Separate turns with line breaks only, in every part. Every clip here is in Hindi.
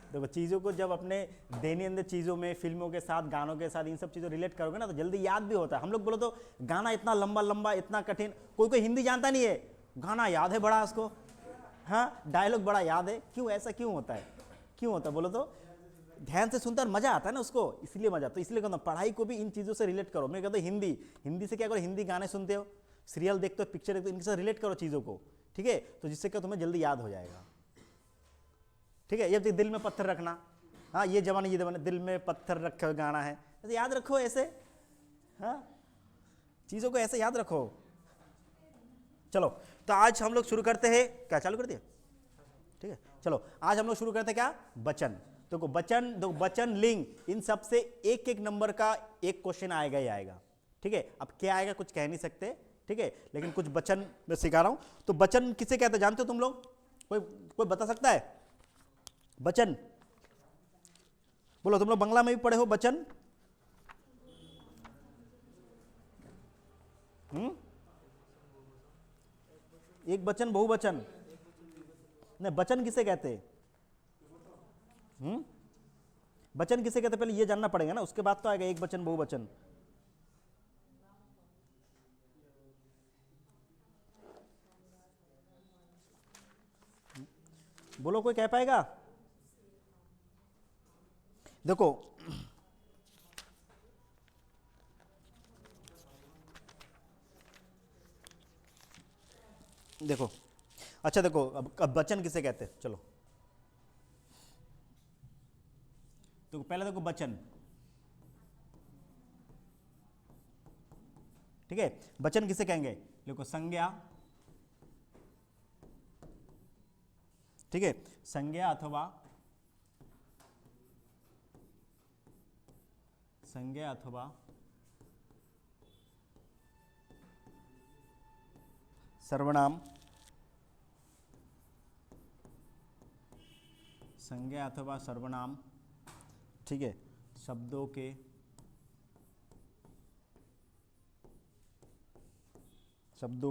देखो चीज़ों को जब अपने दैनिक चीज़ों में, फिल्मों के साथ, गानों के साथ, इन सब चीज़ों रिलेट करोगे ना तो जल्दी याद भी होता है। हम लोग बोलो तो गाना इतना लंबा लंबा, इतना कठिन, कोई कोई हिंदी जानता नहीं है, गाना याद है बड़ा उसको, हाँ डायलॉग बड़ा याद है, क्यों ऐसा क्यों होता है? क्यों होता है बोलो तो? ध्यान से सुनता है, मजा आता है ना उसको, इसलिए मजा। तो इसलिए कहता हूँ पढ़ाई को भी इन चीज़ों से रिलेट करो। मैं कहता हूँ हिंदी, हिंदी से क्या करो, हिंदी गाने सुनते हो, सीरियल देखते हो, पिक्चर देखते हो, इनके साथ रिलेट करो चीज़ों को, ठीक है? तो जिससे क्या तुम्हें जल्दी याद हो जाएगा, ठीक है? ये दिल में पत्थर रखना, हाँ ये जमाने दिल में पत्थर रखे हुए गाना है, ऐसे याद रखो ऐसे, हाँ चीज़ों को ऐसे याद रखो। चलो तो आज हम लोग शुरू करते हैं, क्या चालू कर दिया? ठीक है, चलो आज हम लोग शुरू करते हैं क्या? वचन। तो वचन, लिंग, इन सब से एक एक नंबर का एक क्वेश्चन आएगा ही आएगा, ठीक है? अब क्या आएगा कुछ कह नहीं सकते, ठीक है, लेकिन कुछ वचन मैं सिखा रहा हूं। तो वचन किसे कहते हैं जानते हो तुम लोग? कोई बता सकता है? वचन बोलो, तुम लोग बांग्ला में भी पढ़े हो वचन? एक वचन, बहुवचन, नहीं वचन किसे कहते हैं? वचन किसे कहते हैं पहले ये जानना पड़ेगा ना, उसके बाद तो आएगा एक वचन, बहुवचन। बोलो कोई कह पाएगा? देखो देखो, अच्छा देखो अब वचन किसे कहते हैं, चलो तो पहले देखो वचन, ठीक है? वचन किसे कहेंगे? देखो संज्ञा, ठीक है, संज्ञा अथवा सर्वनाम, संज्ञा अथवा सर्वनाम, ठीक है, शब्दों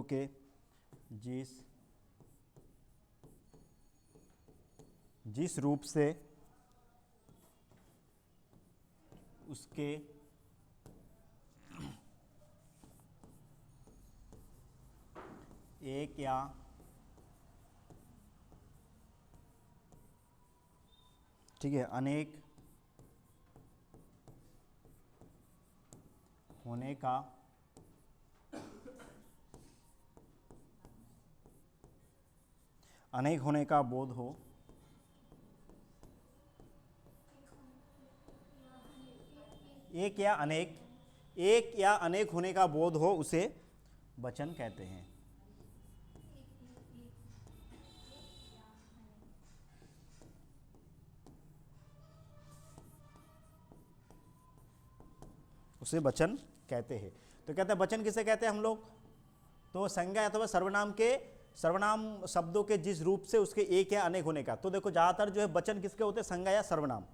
के जिस रूप से उसके एक या ठीक है अनेक होने का बोध हो, एक या अनेक होने का बोध हो, उसे वचन कहते हैं। उसे वचन कहते हैं। तो कहते हैं वचन किसे कहते हैं हम लोग? तो संज्ञा अथवा सर्वनाम शब्दों के जिस रूप से उसके एक या अनेक होने का। तो देखो ज्यादातर जो है वचन किसके होते हैं? संज्ञा या सर्वनाम।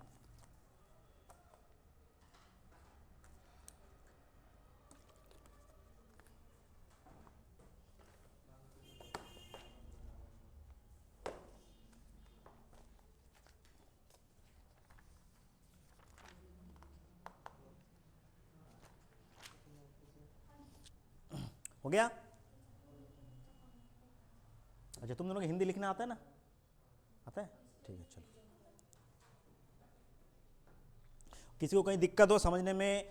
हो गया? अच्छा तुम दोनों को हिंदी लिखना आता है ना? आता है, ठीक है चलो। किसी को कहीं दिक्कत हो समझने में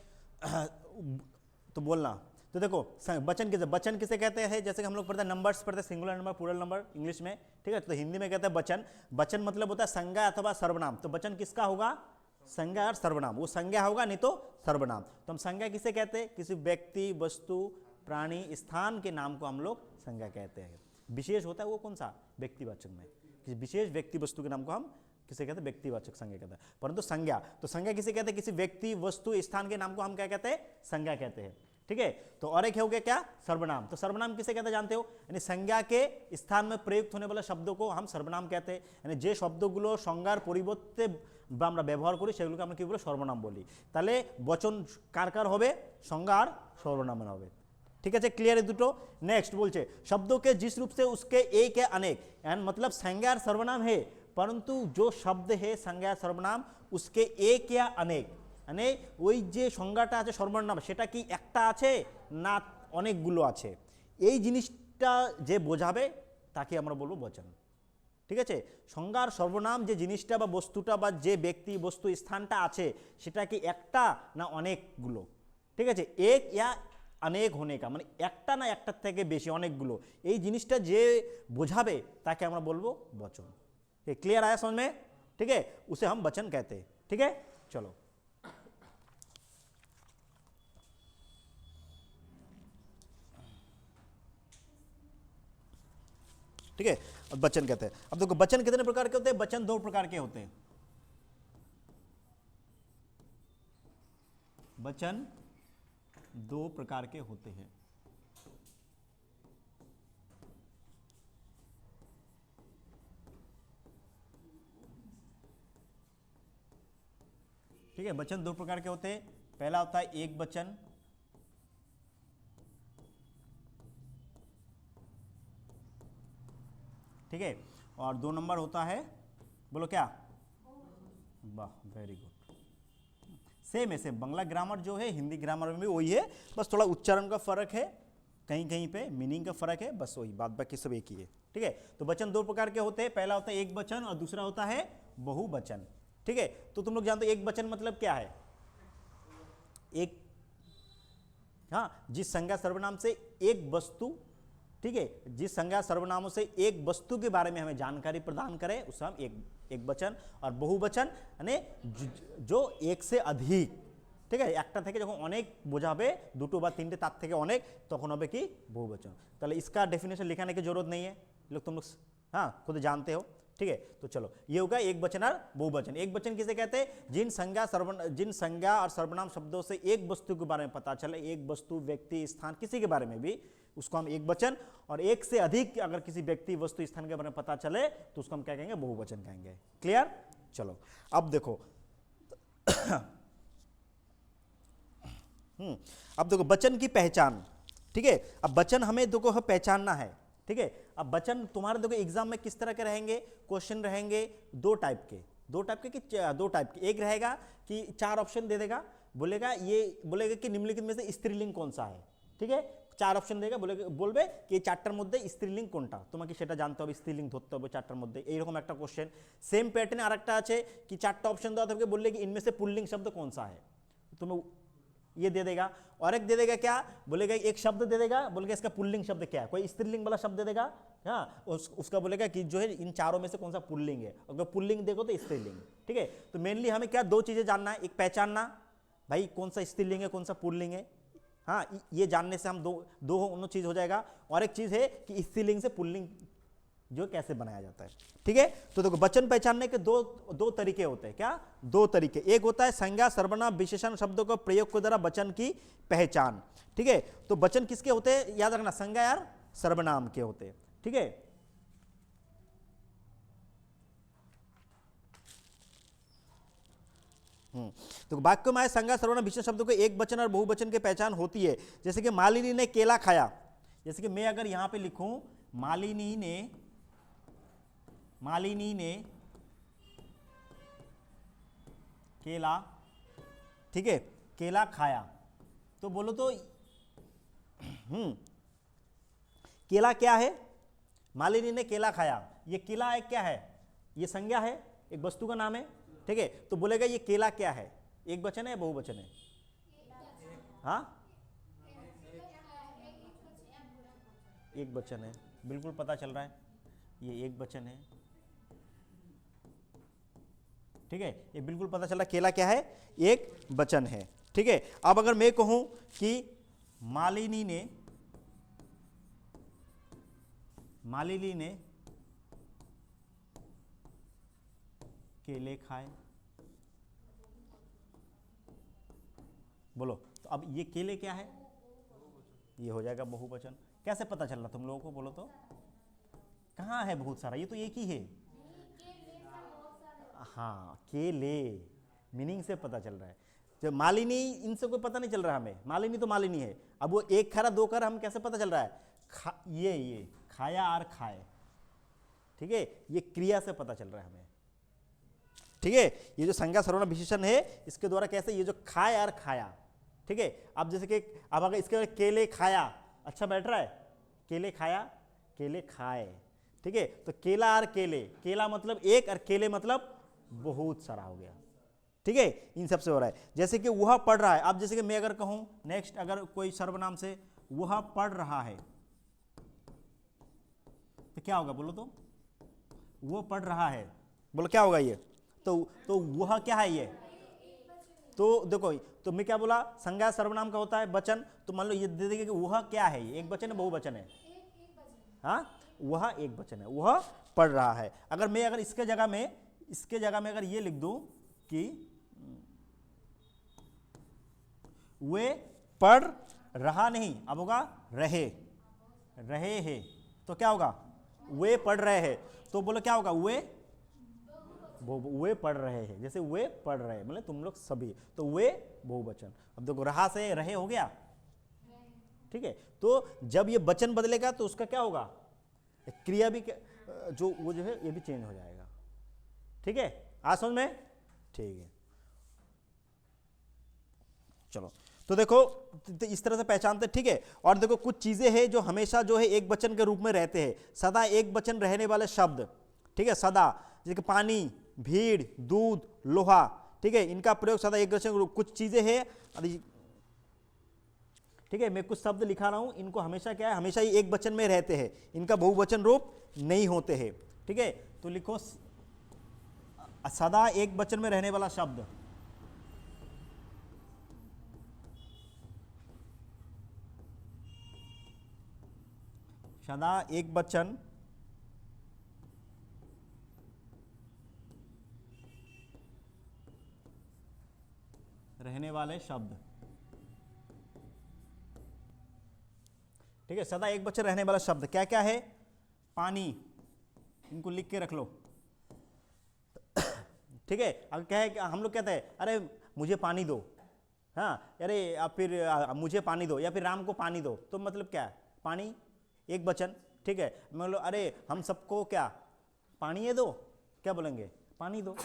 तो बोलना। तो देखो वचन किसे कहते हैं? जैसे कि हम लोग पढ़ते हैं नंबर्स पढ़ते हैं, singular number, plural number English में, ठीक है? तो हिंदी में कहते हैं वचन। वचन मतलब होता है संज्ञा अथवा सर्वनाम। तो वचन किसका होगा? संज्ञा और सर्वनाम। वो संज्ञा होगा नहीं तो सर्वनाम। तो हम संज्ञा किसे कहते हैं? किसी व्यक्ति, वस्तु, प्राणी, स्थान के नाम को हम लोग संज्ञा कहते हैं। विशेष होता है वो कौन सा? व्यक्तिवाचक में। किसी विशेष व्यक्ति वस्तु के नाम को हम किसे कहते हैं? व्यक्तिवाचक संज्ञा कहते हैं। परंतु संज्ञा, तो संज्ञा किसे कहते हैं? किसी व्यक्ति, वस्तु, स्थान के नाम को हम क्या कहते हैं? संज्ञा कहते हैं, ठीक है? तो और एक हो गया क्या? सर्वनाम। तो सर्वनाम किसे कहते हैं जानते हो? यानी संज्ञा के स्थान में प्रयुक्त होने वाले शब्दों को हम सर्वनाम कहते हैं। यानी যে শব্দগুলো সংজ্ঞার পরিবর্তে বা আমরা ব্যবহার করি সেগুলোকে আমরা কি বলি? সর্বনাম বলি। তাহলে বচন কার কার হবে? সংজ্ঞা আর সর্বনাম হবে, ठीक है? क्लियर है दुटो? नेक्स्ट बोलছে शब्दों के जिस रूप से उसके एक या अनेक, एंड मतलब संज्ञा और सर्वनाम है परंतु जो शब्द है संज्ञा सर्वनाम उसके एक या अनेक মানে ওই যে সংজ্ঞাটা আছে সর্বনাম সেটা কি একটা আছে না অনেকগুলো আছে এই জিনিসটা যে বোঝাবে তাকে আমরা বলবো বচন ঠিক আছে সংজ্ঞার সর্বনাম যে জিনিসটা বা বস্তুটা বা যে ব্যক্তি বস্তু স্থানটা আছে সেটা কি একটা না অনেকগুলো ঠিক আছে এক या अनेक होने का মানে একটা না একটার থেকে বেশি অনেকগুলো এই জিনিসটা যে বোঝাবে তাকে আমরা বলবো বচন ये क्लियर आया समझ में ठीक है उसे हम वचन कहते हैं ठीक है चलो ठीक है अब वचन कहते हैं अब देखो वचन कितने प्रकार के होते हैं वचन दो प्रकार के होते हैं वचन दो प्रकार के होते हैं ठीक है वचन दो प्रकार के होते हैं पहला होता है एक वचन ठीक है और दो नंबर होता है बोलो क्या वाह वेरी गुड सेम है सेम बांग्ला ग्रामर जो है हिंदी ग्रामर में भी वही है बस थोड़ा उच्चारण का फर्क है कहीं कहीं पे मीनिंग का फर्क है बस वही बात बाकी सब एक ही है ठीक है तो वचन दो प्रकार के होते हैं पहला होता है एक वचन और दूसरा होता है बहुवचन ठीक है तो तुम लोग जानते हो एक वचन मतलब क्या है एक हाँ जिस संज्ञा सर्वनाम से एक वस्तु ठीक है जिस संज्ञा सर्वनामों से एक वस्तु के बारे में हमें जानकारी प्रदान करें उसे हम एक वचन और बहुवचन यानी जो एक से अधिक ठीक है একটা থেকে যখন অনেক বোঝাবে দুটো বা তিনটে তার থেকে অনেক তখন হবে কি বহুবচन তাহলে इसका डेफिनेशन लिखाने की जरूरत नहीं है लोग तुम लोग हाँ खुद जानते हो ठीक है तो चलो ये होगा एक वचन और बहुवचन एक वचन किसे कहते हैं जिन संज्ञा और सर्वनाम शब्दों से एक वस्तु के बारे में पता चले एक वस्तु व्यक्ति स्थान किसी के बारे में भी उसको हम एक वचन और एक से अधिक अगर किसी व्यक्ति वस्तु स्थान के बारे में पता चले तो उसको हम क्या कहेंगे बहुवचन कहेंगे क्लियर चलो अब देखो अब देखो वचन की पहचान ठीक है अब वचन हमें देखो पहचानना है ठीक है अब वचन तुम्हारे देखो एग्जाम में किस तरह के रहेंगे क्वेश्चन रहेंगे दो टाइप के एक रहेगा कि चार ऑप्शन दे देगा बोलेगा कि निम्नलिखित में से स्त्रीलिंग कौन सा है ठीक है चार ऑप्शन देगा बोलबे कि चारटार मध्य स्त्रीलिंग कोनटा तुम्हें सेटा जानते हो स्त्रीलिंग धरते हो चारटार मध्य एरकम एक क्वेश्चन सेम पैटर्न आरेकटा आछे कि चारटा ऑप्शन देওয়া থাকবে बोलले कि इनमें से पुल्लिंग शब्द कौन सा है तुम्हें ये दे देगा और एक दे देगा क्या बोलेगा एक शब्द दे देगा बोलेगा इसका पुल्लिंग शब्द क्या है कोई स्त्रीलिंग वाला शब्द दे देगा हाँ उसका बोलेगा कि जो है इन चारों में से कौन सा पुल्लिंग है अगर पुल्लिंग देखो तो स्त्रीलिंग ठीक है तो मेनली हमें क्या दो चीजें जानना है एक पहचानना भाई कौन सा स्त्रीलिंग है कौन सा पुल्लिंग है हाँ ये जानने से हम दो चीज हो जाएगा और एक चीज है कि स्त्रीलिंग से पुल्लिंग जो कैसे बनाया जाता है ठीक है तो देखो वचन पहचानने के दो तरीके होते हैं क्या दो तरीके एक होता है संज्ञा सर्वनाम विशेषण शब्दों को प्रयोग के द्वारा वचन की पहचान ठीक है तो वचन किसके होते हैं याद रखना संज्ञा यार सर्वनाम के होते हैं ठीक है तो वाक्य में संज्ञा सर्वनाम विशेषण शब्दों को एक वचन और बहुवचन की पहचान होती है जैसे कि मालिनी ने केला खाया जैसे कि मैं अगर यहां पे लिखूं मालिनी ने केला ठीक है केला खाया तो बोलो तो केला क्या है मालिनी ने केला खाया ये केला एक क्या है ये संज्ञा है एक वस्तु का नाम है ठीक है तो बोलेगा ये केला क्या है एक वचन है बहुवचन है हाँ एक वचन है बिल्कुल पता चल रहा है ये एक वचन है ठीक है ये बिल्कुल पता चल रहा है केला क्या है एक वचन है ठीक है अब अगर मैं कहूं कि मालिनी ने केले खाए बोलो तो अब ये केले क्या है ये हो जाएगा बहुवचन कैसे पता चल रहा तुम लोगों को बोलो तो कहाँ है बहुत सारा ये तो एक ही है हाँ केले मीनिंग से पता चल रहा है जब मालिनी इनसे कोई पता नहीं चल रहा हमें मालिनी तो मालिनी है अब वो एक खरा दो खरा हम कैसे पता चल रहा है ये खाया और खाए ठीक है, ये क्रिया से पता चल रहा है हमें। ठीक है, ये जो संज्ञा सर्वनाम विशेषण है इसके द्वारा कैसे, ये जो खाया और खाया, ठीक है। अब जैसे कि अब अगर इसके केले खाया, अच्छा बैठ रहा है, केले खाया, केले खाए, ठीक है। तो केला और केले, केला मतलब एक और केले मतलब बहुत सारा हो गया, ठीक है। इन सब से हो रहा है। जैसे कि वह पढ़ रहा है, अब जैसे कि मैं अगर कहूं नेक्स्ट, अगर कोई सर्वनाम से वह पढ़ रहा है तो क्या होगा, बोलो तो, वो पढ़ रहा है, बोलो क्या होगा ये, तो वह क्या है ये, तो देखो, तो मैं क्या बोला, संज्ञा सर्वनाम का होता है वचन, तो मान लो ये दे देंगे कि वह क्या है, ये एक वचन है बहुवचन है, हाँ, वह एक वचन है, वह पढ़ रहा है। अगर मैं अगर इसके जगह में अगर ये लिख दूं कि वे पढ़ रहा नहीं, अब होगा रहे, रहे हैं, तो क्या होगा, वे पढ़ रहे हैं, तो बोलो क्या होगा, वे पढ़ रहे हैं, जैसे वे पढ़ रहे हैं मतलब तुम लोग सभी, तो वे बहुवचन। अब देखो रहा से रहे हो गया, ठीक है। तो जब ये वचन बदलेगा तो उसका क्या होगा, क्रिया भी जो वो जो है ये भी चेंज हो जाएगा, ठीक है। आज समझ में, ठीक है। चलो, तो देखो तो इस तरह से पहचानते, ठीक है। और देखो कुछ चीजें हैं जो हमेशा जो है एक वचन के रूप में रहते हैं, सदा एक वचन रहने वाले शब्द, ठीक है, सदा, जैसे कि पानी, भीड़, दूध, लोहा, ठीक है, इनका प्रयोग सदा एक वचन के रूप। कुछ चीजें हैं, ठीक है, मैं कुछ शब्द लिखा रहा हूं, इनको हमेशा क्या है, हमेशा ही एक वचन में रहते हैं, इनका बहुवचन रूप नहीं होते हैं, ठीक है। तो लिखो सदा एक वचन में रहने वाला शब्द, सदा एक वचन रहने वाले शब्द, ठीक है, सदा एक वचन रहने वाला शब्द क्या क्या है, पानी, इनको लिख के रख लो, ठीक है। अगर क्या है, हम लोग कहते हैं अरे मुझे पानी दो, हाँ, अरे या फिर मुझे पानी दो, या फिर राम को पानी दो, तो मतलब क्या है, पानी एक वचन, ठीक है। मतलब अरे हम सबको क्या पानी ये दो, क्या बोलेंगे, पानी दो,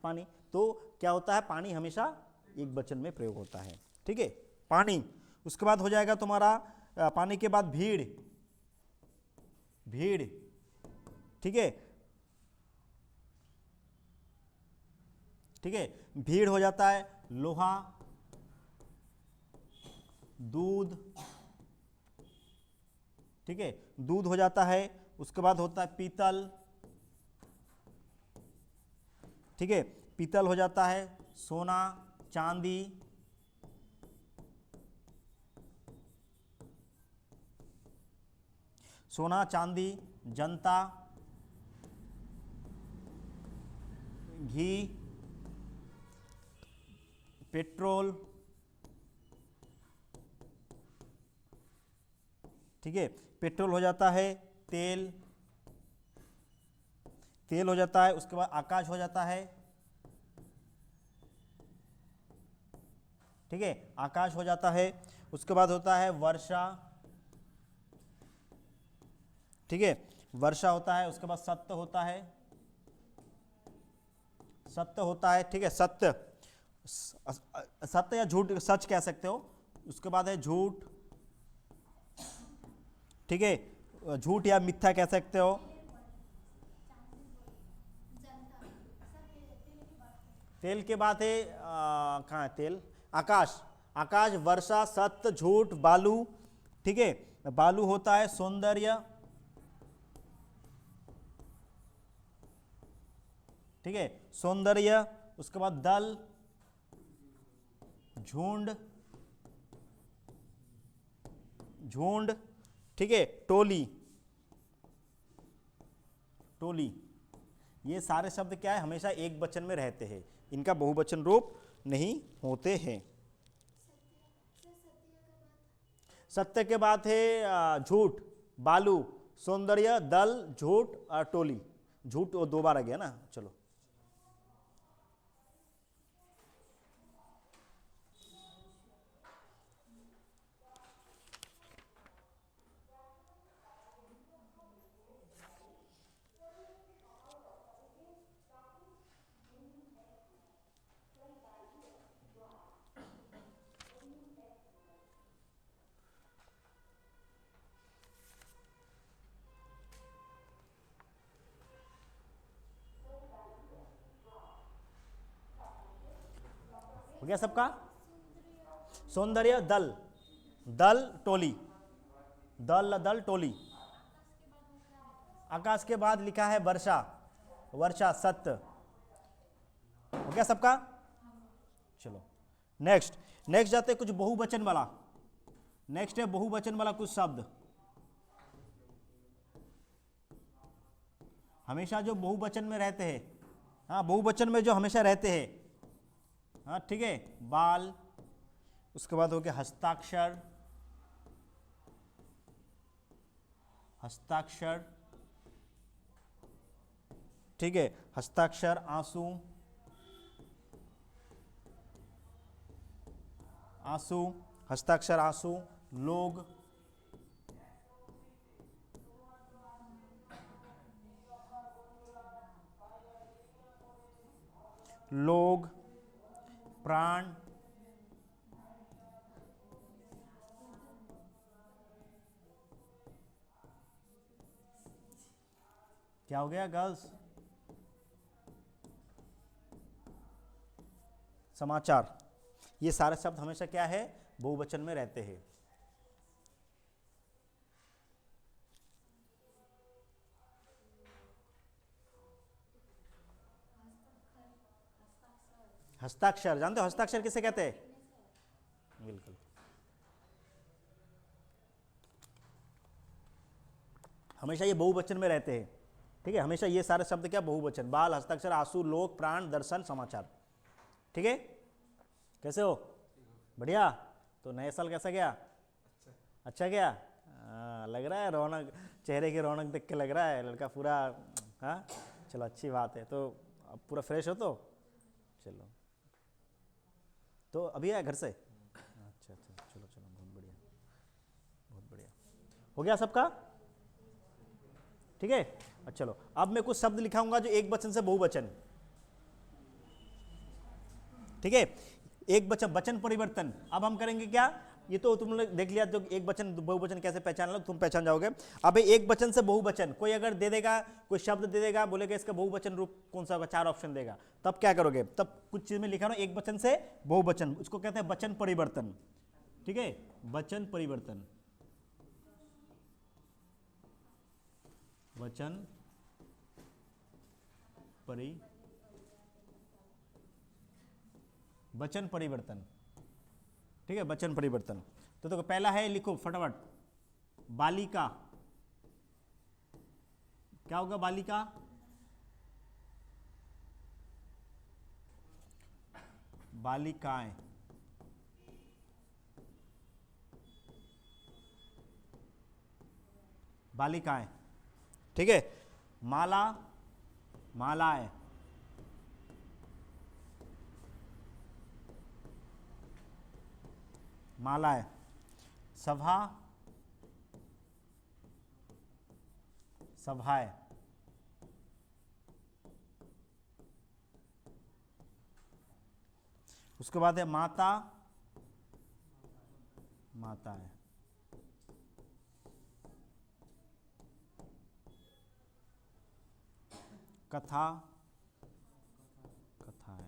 पानी। तो क्या होता है, पानी हमेशा एक वचन में प्रयोग होता है, ठीक है, पानी। उसके बाद हो जाएगा तुम्हारा पानी के बाद भीड़, भीड़, ठीक है, ठीक है, भीड़ हो जाता है लोहा, दूध, ठीक है, दूध हो जाता है। उसके बाद होता है पीतल, ठीक है, पीतल हो जाता है सोना, चांदी, सोना, चांदी, जनता, घी, पेट्रोल, ठीक है, पेट्रोल हो जाता है तेल, तेल हो जाता है। उसके बाद आकाश हो जाता है, ठीक है, आकाश हो जाता है। उसके बाद होता है वर्षा, ठीक है, वर्षा होता है। उसके बाद सत्य होता है, सत्य होता है, ठीक है, सत्य, सत्य या झूठ, सच कह सकते हो। उसके बाद है झूठ, ठीक है, झूठ या मिथ्या कह सकते हो। तेल के बाद है कहाँ है तेल, आकाश, आकाश, वर्षा, सत्य, झूठ, बालू, ठीक है, बालू होता है सौंदर्य, ठीक है, सौंदर्य। उसके बाद दल, झुंड, झुंड, ठीक है, टोली, टोली। ये सारे शब्द क्या है, हमेशा एक वचन में रहते हैं, इनका बहुवचन रूप नहीं होते हैं। सत्य के बाद है झूठ, बालू, सौंदर्य, दल, झूठ और टोली। झूठ वो दो बार आ गया ना, चलो। हो गया सबका? सौंदर्य दल, दल टोली, दल दल टोली। आकाश के बाद लिखा है वर्षा, वर्षा सत्य। हो गया सबका? चलो नेक्स्ट, नेक्स्ट जाते हैं कुछ बहुवचन वाला। नेक्स्ट है बहुवचन वाला कुछ शब्द। हमेशा जो बहुवचन में रहते हैं, हाँ बहुवचन में जो हमेशा रहते हैं, हाँ ठीक है, बाल, उसके बाद हो गया हस्ताक्षर, हस्ताक्षर, ठीक है, हस्ताक्षर, आंसू, आंसू, हस्ताक्षर, आंसू, लोग, लोग, प्राण, क्या हो गया गर्ल्स? समाचार। ये सारे शब्द हमेशा क्या है? बहुवचन में रहते हैं। हस्ताक्षर जानते हो? हस्ताक्षर किसे कहते हैं? बिल्कुल, हमेशा ये बहुवचन में रहते हैं। ठीक है, हमेशा ये सारे शब्द क्या? बहुवचन। बाल, हस्ताक्षर, आंसू, लोक, प्राण, दर्शन, समाचार। ठीक है, कैसे हो? बढ़िया। तो नया साल कैसा गया? अच्छा गया। लग रहा है रौनक, चेहरे की रौनक देख के लग रहा है लड़का पूरा, हाँ चलो अच्छी बात है। तो अब पूरा फ्रेश हो तो चलो। तो अभी आया घर से? अच्छा अच्छा, चलो चलो, बहुत बढ़िया, बहुत बढ़िया। हो गया सबका? ठीक है, अच्छा चलो अब मैं कुछ शब्द लिखाऊंगा जो एक वचन से बहुवचन। ठीक है, एक वचन, वचन परिवर्तन। अब हम करेंगे क्या? ये तो तुम लोग देख लिया, जो एक वचन बहुवचन कैसे पहचान लो, तुम पहचान जाओगे। अब एक वचन से बहुवचन कोई अगर दे देगा, कोई शब्द दे देगा, बोलेगा इसका बहुवचन रूप कौन सा होगा, 4 ऑप्शन देगा, तब क्या करोगे? तब कुछ चीज में लिखा ना एक वचन से बहुवचन, उसको कहते हैं वचन परिवर्तन। ठीक है, वचन परिवर्तन, वचन वचन परिवर्तन। ठीक है, वचन परिवर्तन। तो देखो पहला है, लिखो फटाफट, बालिका। क्या होगा बालिका? बालिकाएं, बालिकाएं। ठीक है, माला, मालाएं, मालाएं। सभा, सभाएं। उसके बाद है माता, माताएं। कथा, कथाएं।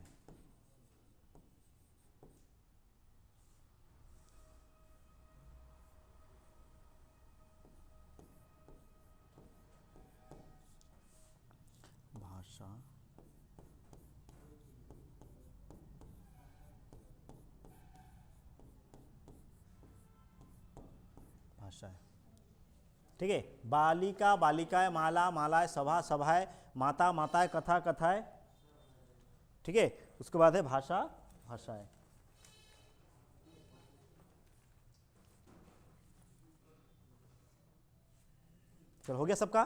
भाषा, भाषा है। ठीक है, बालिका, बालिकाएं, माला, मालाएं, सभा, सभाएं, माता, माताएं, कथा, कथाएं। ठीक है, उसके बाद है भाषा, भाषाएं। चलो हो गया सबका?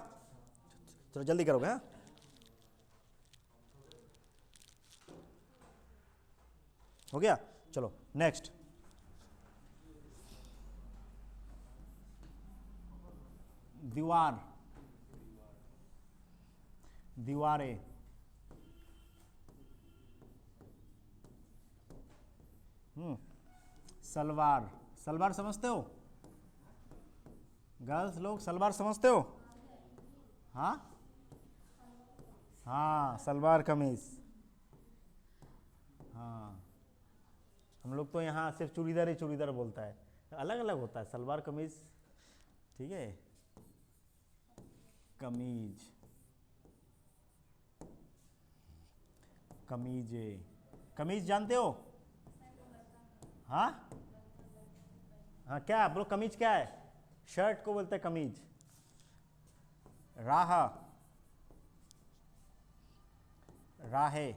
चलो जल्दी करोगे, हाँ? हो गया, चलो नेक्स्ट। दीवार, दीवारें। सलवार, सलवार समझते हो? गर्ल्स लोग सलवार समझते हो? हाँ हाँ, सलवार कमीज, हाँ हम लोग तो यहाँ सिर्फ चूड़ीदार ही चूड़ीदार बोलता है, अलग अलग होता है सलवार कमीज। ठीक है, कमीज, कमीजे, कमीज जानते हो? हाँ हाँ, क्या बोलो, कमीज क्या है? शर्ट को बोलते हैं कमीज। राह, राहे,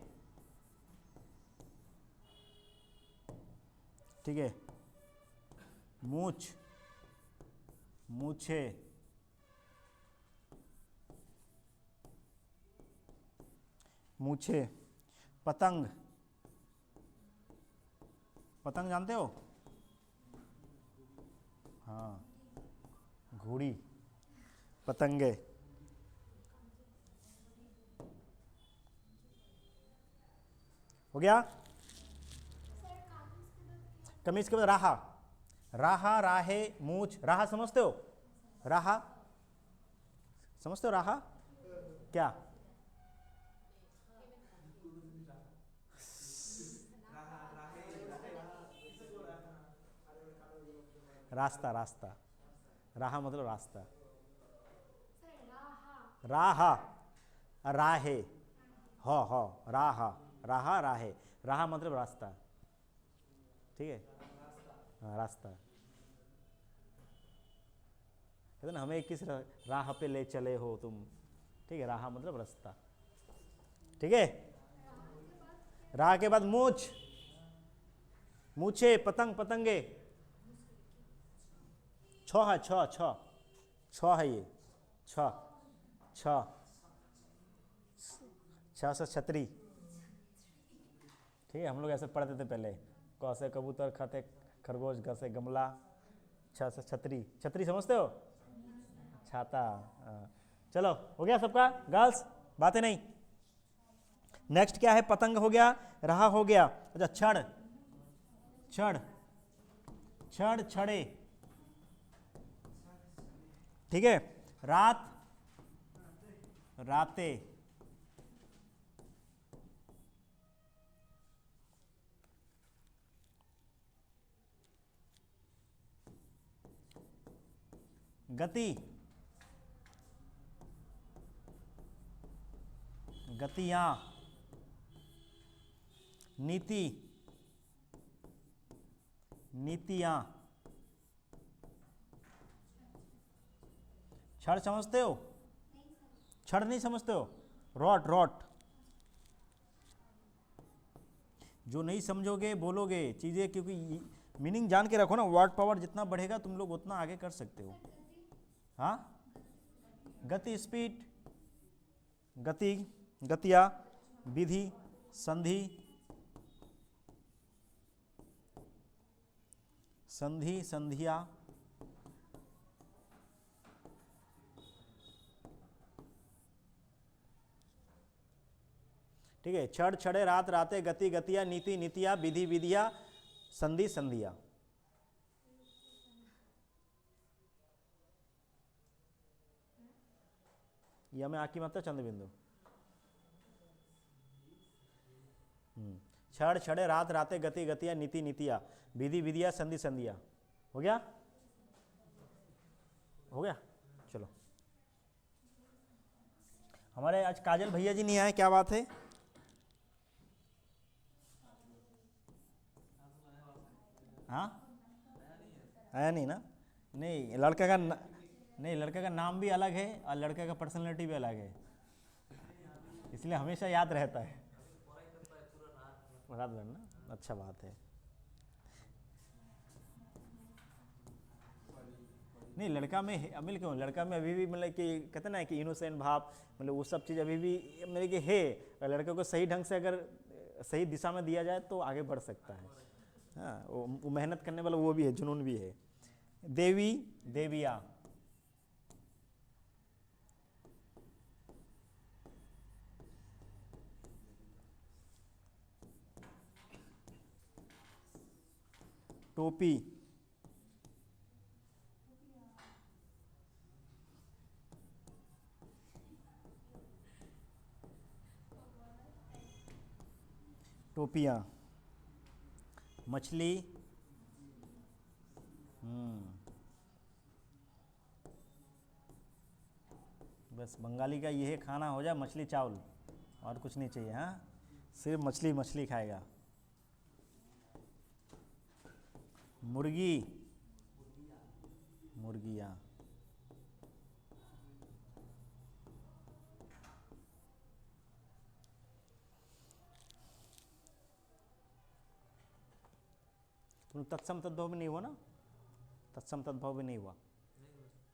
ठीक है। मूछ, मूछे, मूछे। पतंग, पतंग जानते हो? हाँ, घोड़ी, पतंगे। हो गया। कमीज के बाद राहा, राहा, राहे, मूछ। राहा समझते हो? राहा समझते हो? राहा क्या? रास्ता, रास्ता। राहा मतलब रास्ता। राहा, राहे, हो राहा, राहा, राहे। राहा मतलब रास्ता, ठीक है। हाँ, रास्ता। कहते ना, हमें किस राह पे ले चले हो तुम। ठीक है, राह मतलब रास्ता, ठीक है। राह के बाद मूछ, मूछे, पतंग, पतंगे। छ है, छ छ छ है ये, छ छ छ से छतरी। ठीक है, हम लोग ऐसे पढ़ते थे पहले। क से कबूतर, ख से खरगोश, ग से गमला, छ से छतरी। छतरी समझते हो? छाता। चलो, हो गया सबका गर्ल्स, बातें नहीं। नेक्स्ट क्या है? पतंग हो गया, रहा हो गया। अच्छा, छड़, छड़, छड़, छड़े, ठीक है। रात, राते, गति, गतियां, नीति, नीतियां। छड़ समझते हो? छड़ नहीं समझते हो? Rod, rod. जो नहीं समझोगे बोलोगे चीज़ें, क्योंकि मीनिंग जान के रखो ना। वर्ड पावर जितना बढ़ेगा तुम लोग उतना आगे कर सकते हो। हाँ, गति, स्पीड, गति, गतिया, विधि, संधि, संधि, संधिया, ठीक है। छड़, छड़े, रात, रातें, गति, गतिया, नीति, नीतिया, विधि, विधिया, संधि, संधिया। यह में आकी मात्रा चंद्र बिंदु। छड़, छड़े, रात, रातें, गति, गतिया, नीति, नीतिया, विधि, विधिया, संधि, संधिया। हो गया? हो गया, चलो। हमारे आज काजल भैया जी नहीं आए, क्या बात है? हाँ, आया नहीं ना? नहीं, लड़का का नहीं, लड़के का नाम भी अलग है और लड़के का पर्सनैलिटी भी अलग है, इसलिए हमेशा याद रहता है। रात भर ना, अच्छा बात है। नहीं, लड़का में अमिल क्यों, लड़का में अभी भी मतलब कि कहते ना कि इनोसेंट भाव, मतलब वो सब चीज़ अभी भी मतलब कि है। और लड़के को सही ढंग से अगर सही दिशा में दिया जाए तो आगे बढ़ सकता है। हाँ, वो मेहनत करने वाला वो भी है, जुनून भी है। देवी, देविया, टोपी, टोपियाँ, मछली। बस बंगाली का ये खाना हो जाए, मछली चावल, और कुछ नहीं चाहिए। हाँ, सिर्फ मछली मछली खाएगा। मुर्गी। मुर्गिया। तुम तत्सम तद्भव भी नहीं हुआ ना? तत्सम तद्भव भी नहीं हुआ?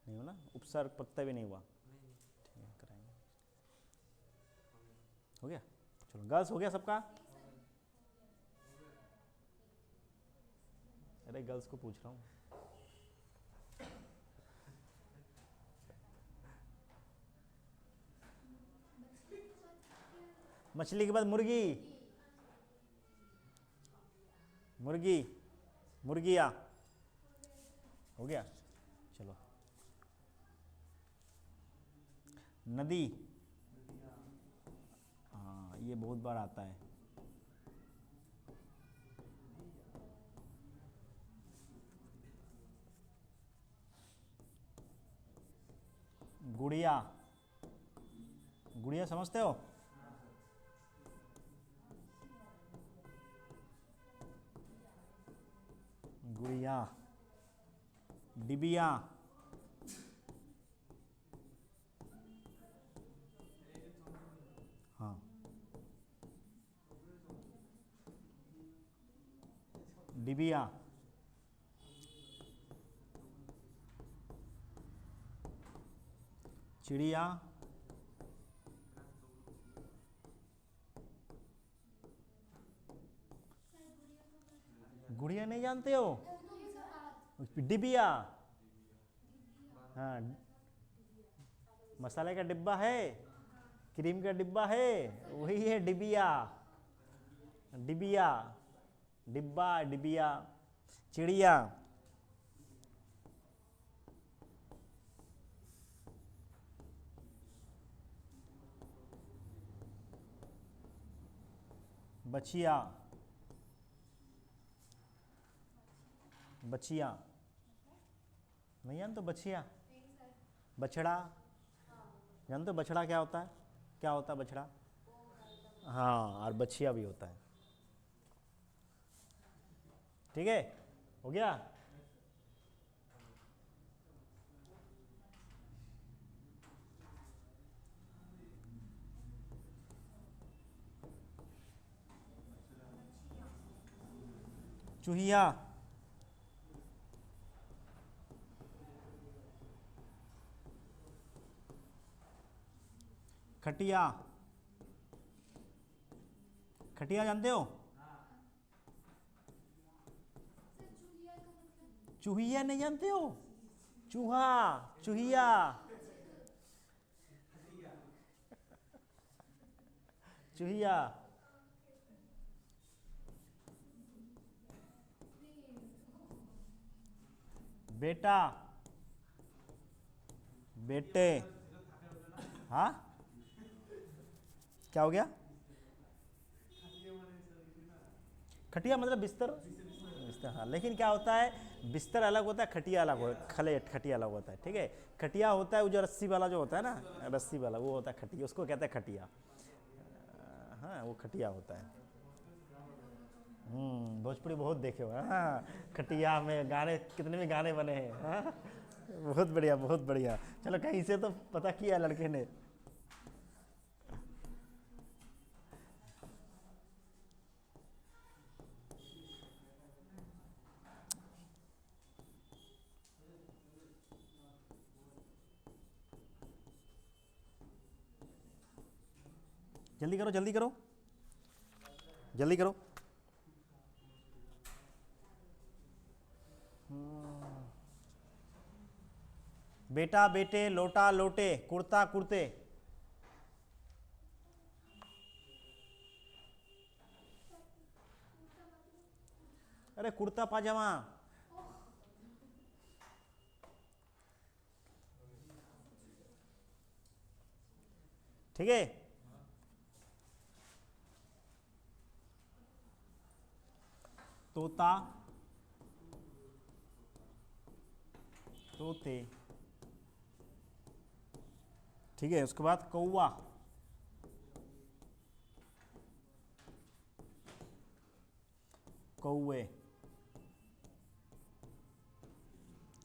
नहीं हुआ ना? उपसर्ग प्रत्यय भी नहीं हुआ? ठीक है, कराएंगे। हो गया? चलो, गर्ल्स हो गया सबका? अरे गर्ल्स को पूछ रहा हूँ। मछली के बाद मुर्गी। मुर्गी। मुर्गिया। हो गया? चलो। नदी। हाँ, ये बहुत बार आता है। गुड़िया। गुड़िया समझते हो? गुड़िया। डिबिया। हाँ। डिबिया। चिड़िया। गुड़िया नहीं जानते हो? डिबिया। हाँ, मसाले का डिब्बा है, क्रीम का डिब्बा है, वही है डिबिया। डिबिया। डिब्बा, डिबिया। चिड़िया। बछिया। बछिया नहीं जानते? तो बछिया। बछड़ा। जानते हो बछड़ा क्या होता है? क्या होता है बछड़ा? हाँ, और बछिया भी होता है। ठीक है, हो गया? चूहिया। खटिया। खटिया जानते हो? चूहिया नहीं जानते हो? चूहा। चूहिया। चूहिया। बेटा। बेटे। हाँ, क्या हो गया? खटिया मतलब बिस्तर। बिस्तर, हाँ, लेकिन क्या होता है, बिस्तर अलग होता है, खटिया अलग होता है, खटिया अलग होता है। ठीक है, खटिया होता है वो जो रस्सी वाला जो होता है ना, रस्सी वाला, वो होता है खटिया, उसको कहते हैं खटिया। हाँ, वो खटिया होता है। भोजपुरी बहुत देखे हो। हाँ, खटिया में गाने, कितने भी गाने बने हैं। हाँ, बहुत बढ़िया, बहुत बढ़िया। चलो, कहीं से तो पता किया लड़के ने। जल्दी करो, जल्दी करो, जल्दी करो। बेटा, बेटे, लोटा, लोटे, कुर्ता, कुर्ते। अरे कुर्ता पाजामा। ठीक है, तोता, तोते, ठीक है। उसके बाद कौवा, कौवे,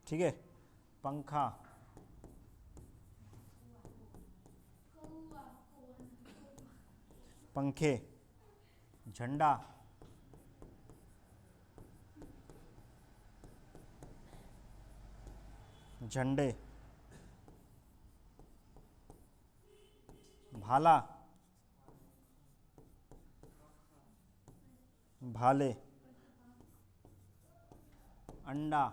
ठीक है। पंखा, पंखे, झंडा, झंडे, भाला, भाले, अंडा,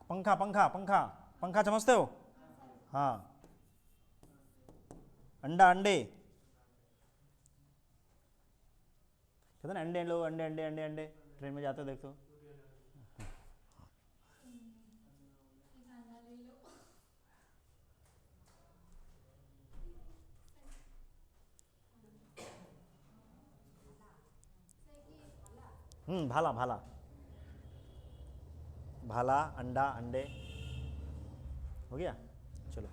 पंखा, पंखा, पंखा, पंखा समझते हो? हाँ, अंडा, अंडे, कहते ना अंडे लो, अंडे अंडे अंडे अंडे, ट्रेन में जाते हो देखते हो। भाला, भाला, भाला, अंडा, अंडे, हो गया। चलो,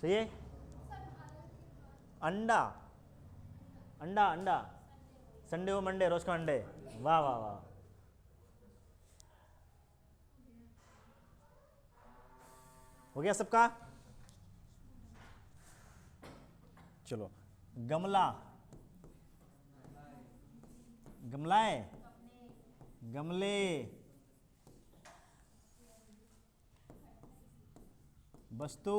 सही है। अंडा, अंडा, अंडा, संडे हो मंडे, रोज का अंडे, वाह वाह वाह। हो गया सबका? चलो, गमला, गमलाए, गमले, वस्तु,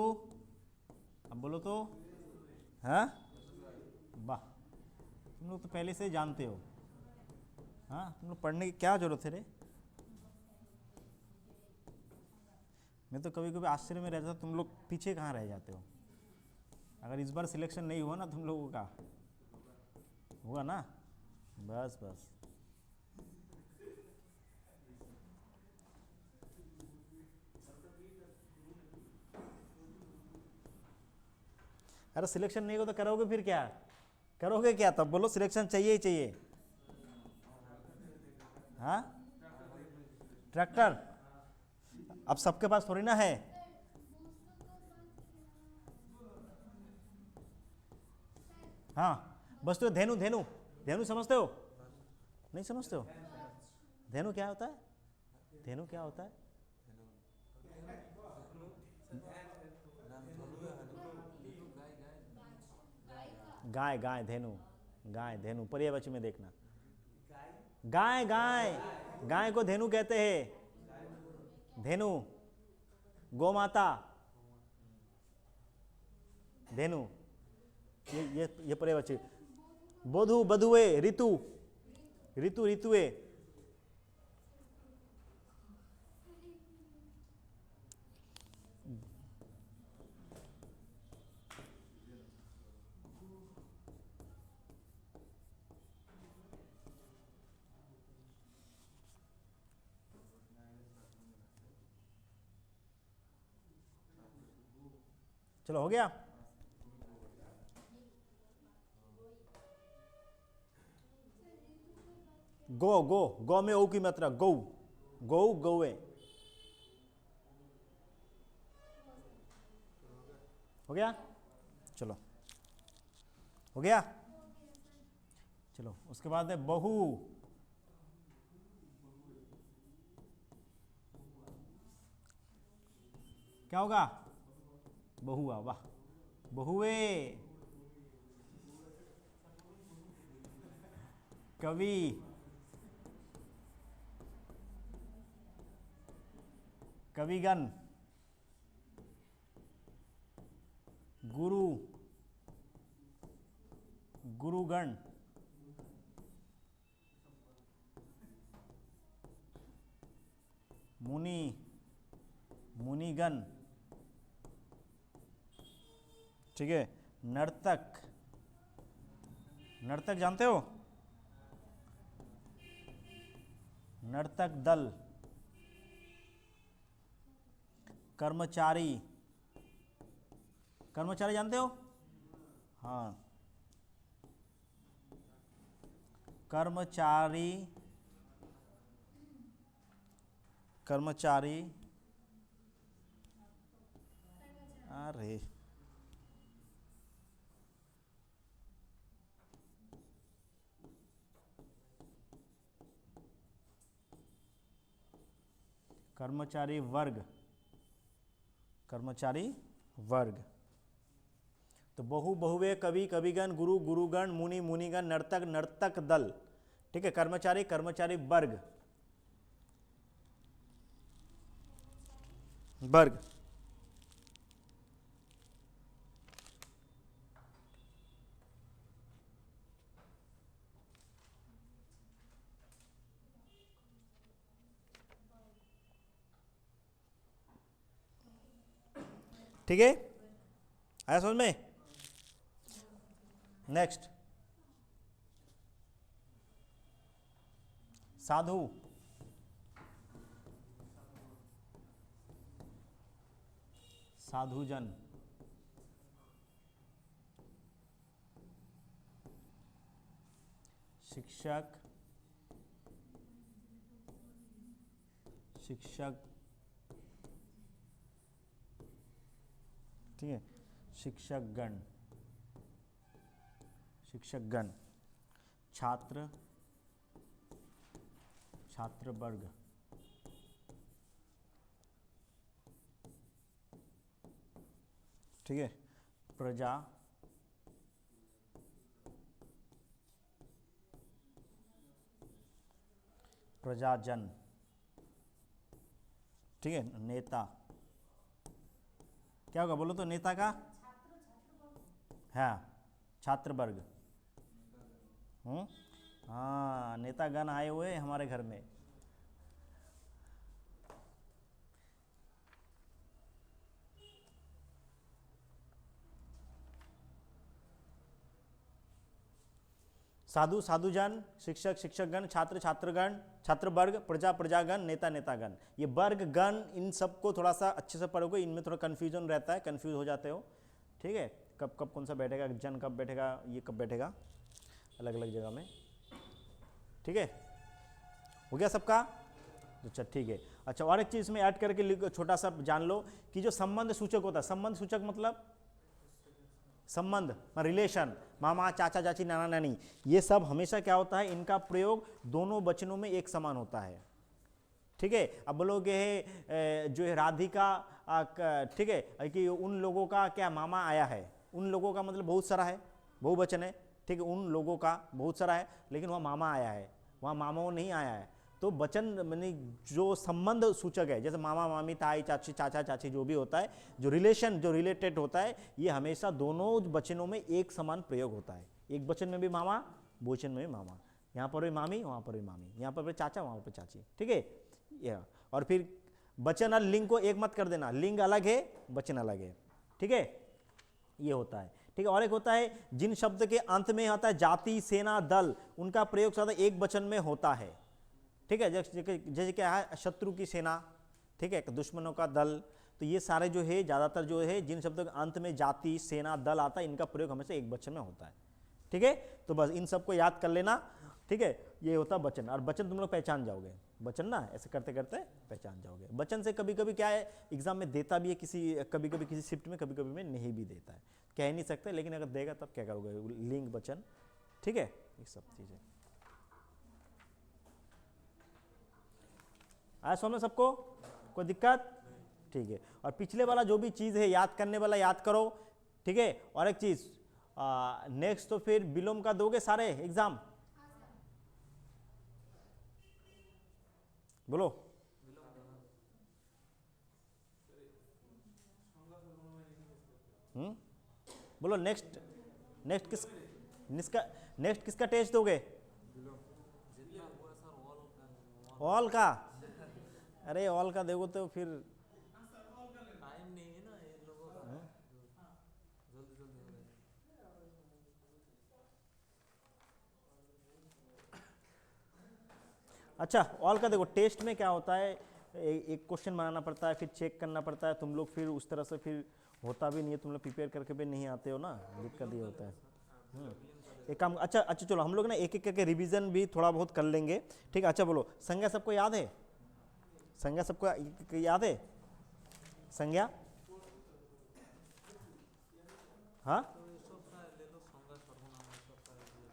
अब बोलो तो, हाँ, वाह, तुम लोग तो पहले से जानते हो। हाँ, तुम लोग पढ़ने की क्या जरूरत है रे। मैं तो कभी कभी आश्चर्य में रहता, तुम लोग पीछे कहाँ रह जाते हो। अगर इस बार सिलेक्शन नहीं हुआ ना तुम लोगों का, हुआ ना, बस बस। अरे सिलेक्शन नहीं हो तो करोगे फिर क्या, करोगे क्या तब बोलो, सिलेक्शन चाहिए ही चाहिए। हाँ, ट्रैक्टर, अब सबके पास थोड़ी ना है। हाँ, बस तो धेनु, धेनु, धेनु समझते हो? नहीं समझते हो? धेनु क्या होता है? धेनु क्या होता है? गाय, गाय, धेनु, गाय, धेनु, पर्यायवाची में देखना, गाय, गाय, गाय को धेनु कहते हैं। धेनु, गोमाता, धेनु, ये पर्यायवाची। बधु, बधुए, ऋतु, ऋतु, ऋतुए, चलो हो गया। गो, गो, गौ में ओ की मात्रा, गौ, गौ, गौए, हो गया। चलो, हो गया। चलो, उसके बाद है बहू, क्या होगा? बहुआ, वाह, बहुए, कवि, कविगण, गुरु, गुरुगण, मुनि, मुनिगण, ठीक है। नर्तक, नर्तक जानते हो? नर्तक दल, कर्मचारी, कर्मचारी जानते हो? हाँ, कर्मचारी, कर्मचारी, अरे कर्मचारी वर्ग, कर्मचारी वर्ग। तो बहु बहुवे, कवि कविगण, गुरु गुरुगण, मुनि मुनिगण, नर्तक नर्तक दल। ठीक है, कर्मचारी कर्मचारी वर्ग, वर्ग। ठीक है, आया समझ में? नेक्स्ट, साधु, साधुजन, शिक्षक, शिक्षक, ठीक है, शिक्षकगण, शिक्षकगण, छात्र, छात्र वर्ग, ठीक है, प्रजा, प्रजाजन, ठीक है, नेता। क्या होगा बोलो तो नेता का? हाँ, छात्र वर्ग। हाँ, नेतागण आए हुए हैं हमारे घर में। साधु साधुजन, शिक्षक शिक्षकगण, छात्र छात्रगण, छात्र वर्ग, प्रजा प्रजागण, नेता नेतागण। ये वर्ग गण, इन सबको थोड़ा सा अच्छे से पढ़ोगे, इनमें थोड़ा कन्फ्यूजन रहता है, कन्फ्यूज हो जाते हो। ठीक है, कब कब कौन सा बैठेगा, जन कब बैठेगा, ये कब बैठेगा, अलग अलग जगह में। ठीक है, हो गया सबका? अच्छा ठीक है। अच्छा, और एक चीज़ में ऐड करके छोटा सा जान लो कि जो संबंध सूचक होता है, संबंध सूचक मतलब संबंध, रिलेशन, मामा चाचा चाची नाना नानी, ये सब हमेशा क्या होता है, इनका प्रयोग दोनों वचनों में एक समान होता है। ठीक है, अब बोलोगे जो है राधिका, ठीक है, कि उन लोगों का क्या मामा आया है, उन लोगों का मतलब बहुत सारा है, बहुवचन है। ठीक है, उन लोगों का बहुत सारा है, लेकिन वहाँ मामा आया है, वहाँ मामाओं नहीं आया है। तो वचन मानी जो संबंध सूचक है, जैसे मामा मामी ताई चाची चाचा चाची, जो भी होता है, जो रिलेशन जो रिलेटेड होता है, ये हमेशा दोनों वचनों में एक समान प्रयोग होता है। एक वचन में भी मामा, बहुवचन में भी मामा, यहाँ पर भी मामी, वहाँ पर भी मामी, यहाँ पर भी चाचा, वहाँ पर चाची। ठीक है, यह। और फिर वचन और लिंग को एक मत कर देना, लिंग अलग है वचन अलग है। ठीक है, ये होता है। ठीक है, और एक होता है जिन शब्द के अंत में होता है जाति सेना दल, उनका प्रयोग सदा एक वचन में होता है। ठीक है, जैसे क्या है, शत्रु की सेना, ठीक है, दुश्मनों का दल। तो ये सारे जो है ज़्यादातर जो है जिन शब्दों के अंत में जाति सेना दल आता है, इनका प्रयोग हमेशा एक वचन में होता है। ठीक है, तो बस इन सबको याद कर लेना। ठीक है, ये होता है वचन, और वचन तुम लोग पहचान जाओगे, वचन ना ऐसे करते करते पहचान जाओगे। वचन से कभी कभी क्या है, एग्जाम में देता भी है, कभी कभी किसी शिफ्ट में, कभी कभी में नहीं भी देता है, कह नहीं सकते, लेकिन अगर देगा तब क्या करोगे, लिंग वचन। ठीक है, ये सब चीज़ें आया समझ में सबको, कोई दिक्कत? ठीक है, और पिछले वाला जो भी चीज़ है याद करने वाला याद करो। ठीक है, और एक चीज़ नेक्स्ट, तो फिर विलोम का दोगे सारे एग्जाम, बोलो। बोलो नेक्स्ट, नेक्स्ट किसका टेस्ट दोगे? ऑल का? अरे ऑल का देखो तो फिर
टाइम नहीं है ना ये लोगों का, जल्दी जल्दी हो रहा है।
अच्छा, ऑल का देखो, टेस्ट में क्या होता है, एक क्वेश्चन बनाना पड़ता है, फिर चेक करना पड़ता है, तुम लोग फिर उस तरह से फिर होता भी नहीं है, तुम लोग प्रिपेयर करके भी नहीं आते हो ना, दिक्कत ये होता है। एक काम, अच्छा अच्छा चलो हम लोग ना एक एक करके रिवीजन भी थोड़ा बहुत कर लेंगे, ठीक है। अच्छा बोलो, संज्ञा सबको याद है? संज्ञा सबको याद है? संज्ञा, हाँ
तो ये सब का ले लो, संज्ञा सर्वनाम ये सब का ले लो।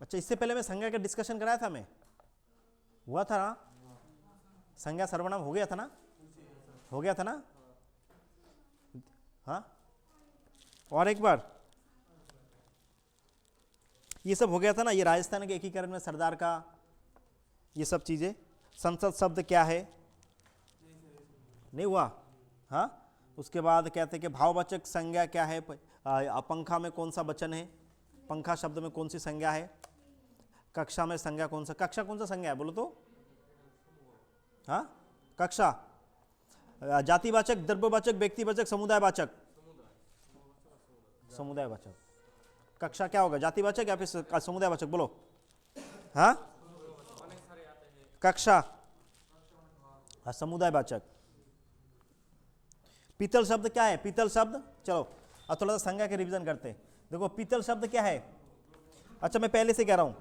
अच्छा, इससे पहले मैं संज्ञा का डिस्कशन कराया था, मैं हुआ था ना? संज्ञा सर्वनाम हो गया था ना? हो गया था ना? हाँ, और एक बार ये सब हो गया था ना? ये राजस्थान के एकीकरण में सरदार का, ये सब चीजें। संसद शब्द क्या है? नहीं हुआ? हाँ, उसके बाद कहते हैं कि भाववाचक संज्ञा क्या है? पंखा में कौन सा वचन है? पंखा शब्द में कौन सी संज्ञा है? कक्षा में संज्ञा कौन सा, कक्षा कौन सा संज्ञा है बोलो तो? हाँ, कक्षा। जातिवाचक, द्रव्यवाचक, व्यक्तिवाचक, समुदायवाचक। समुदायवाचक। कक्षा क्या होगा, जातिवाचक या फिर समुदायवाचक बोलो? हाँ, कक्षा, समुदायवाचक। पीतल शब्द क्या है? पीतल शब्द, चलो अब थोड़ा सा संज्ञा के रिवीजन करते हैं। देखो पीतल शब्द क्या है? अच्छा मैं पहले से कह रहा हूं।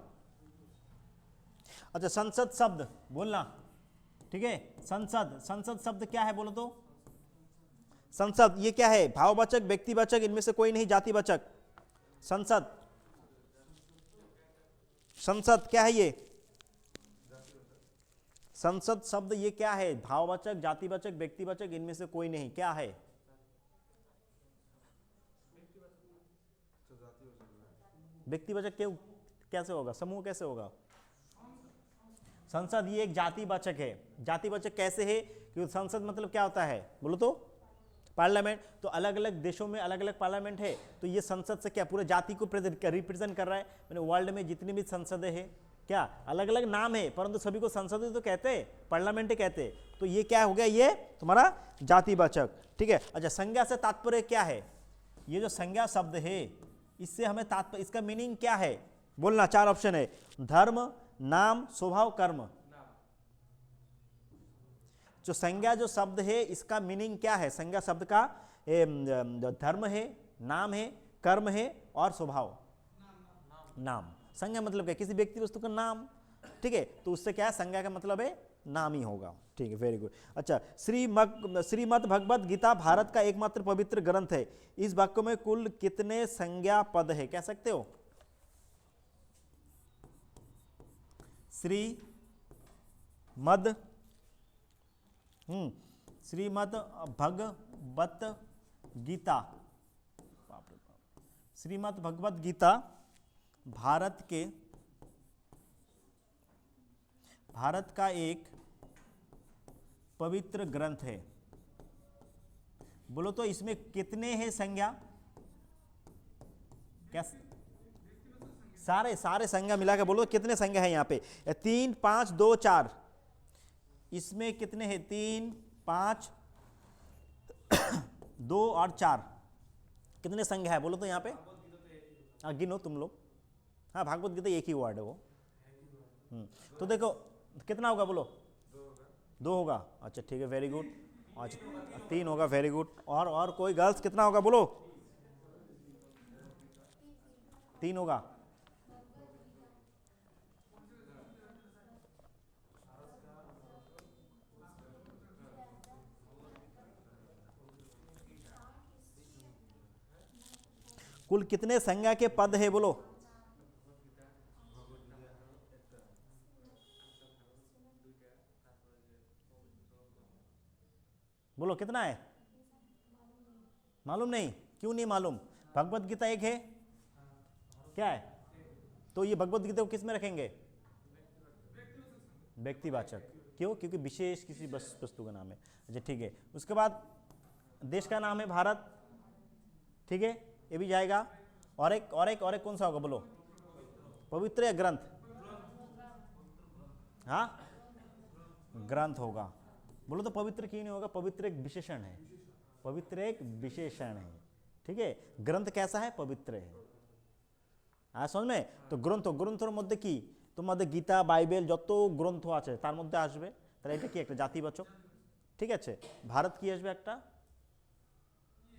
अच्छा, संसद शब्द बोलना, ठीक है। संसद, संसद शब्द क्या है बोलो तो? संसद ये क्या है? भाववाचक, व्यक्तिवाचक, इनमें से कोई नहीं, जातिवाचक। संसद, संसद क्या है ये? संसद शब्द ये क्या है? भाववाचक, जातिवाचक, व्यक्तिवाचक, इनमें से कोई नहीं, क्या है? व्यक्तिवाचक क्यों, कैसे होगा? समूह कैसे होगा? संसद ये एक जातिवाचक है। जातिवाचक कैसे है? क्योंकि संसद मतलब क्या होता है बोलो तो? पार्लियामेंट। तो अलग अलग देशों में अलग अलग पार्लियामेंट है, तो ये संसद से क्या पूरे जाति को रिप्रेजेंट कर रहा है। मैंने वर्ल्ड में जितनी भी संसदें हैं, क्या अलग अलग नाम है, परंतु सभी को संसद तो कहते हैं, पार्लियामेंट कहते हैं। तो ये क्या हो गया? ये तुम्हारा जातिवाचक, ठीक है। अच्छा, संज्ञा से तात्पर्य क्या है? ये जो संज्ञा शब्द है, इससे हमें तात्पर्य, इसका मीनिंग क्या है बोलना? 4 ऑप्शन है, धर्म, नाम, स्वभाव, कर्म। जो संज्ञा जो शब्द है, इसका मीनिंग क्या है? संज्ञा शब्द का धर्म है, नाम है, कर्म है और स्वभाव। नाम। संज्ञा मतलब क्या? किसी व्यक्ति वस्तु का नाम, ठीक है। तो उससे क्या है? संज्ञा का मतलब है नाम ही होगा, ठीक है, वेरी गुड। अच्छा, श्रीमद् भगवत गीता भारत का एकमात्र पवित्र ग्रंथ है। इस वाक्य में कुल कितने संज्ञा पद है? कह सकते हो? श्रीमद् भगवत गीता, श्रीमद् भगवत गीता भारत का एक पवित्र ग्रंथ है। बोलो तो इसमें कितने हैं संज्ञा? क्या सारे संज्ञा मिला के बोलो कितने संज्ञा है यहाँ पे? 3, 5, 2, 4। इसमें कितने हैं? 3, 5, 2 और 4। कितने संज्ञा है बोलो तो यहाँ पे? हाँ गिनो तुम लोग। हाँ, भागवत गीता एक ही वर्ड है वो। तो देखो कितना होगा बोलो? 2 होगा। अच्छा ठीक है, वेरी गुड। अच्छा 3 होगा, वेरी गुड। और कोई गर्ल्स कितना होगा बोलो? 3 होगा। कुल कितने संज्ञा के पद है बोलो? बोलो कितना है? मालूम नहीं? क्यों नहीं मालूम? भगवत गीता एक है, क्या है? तो ये भगवत गीता को किस में रखेंगे? व्यक्तिवाचक। क्यों? क्योंकि विशेष किसी वस्तु का नाम है। अच्छा ठीक है। उसके बाद देश का नाम है भारत, ठीक है, ये भी जाएगा। और एक कौन सा होगा बोलो? पवित्र या ग्रंथ? हाँ, ग्रंथ होगा। बोलो तो पवित्र क्यों नहीं होगा? पवित्र एक विशेषण है, पवित्र एक विशेषण है, ठीक है। ग्रंथ कैसा है? पवित्र है, আর समझ তো গ্রন্থের মধ্যে কি তোমাদের গীতা বাইবেল যত গ্রন্থ আছে তার মধ্যে আসবে, তাহলে এটা কি একটা জাতিবাচক, ঠিক আছে। भारत की আসবে একটা,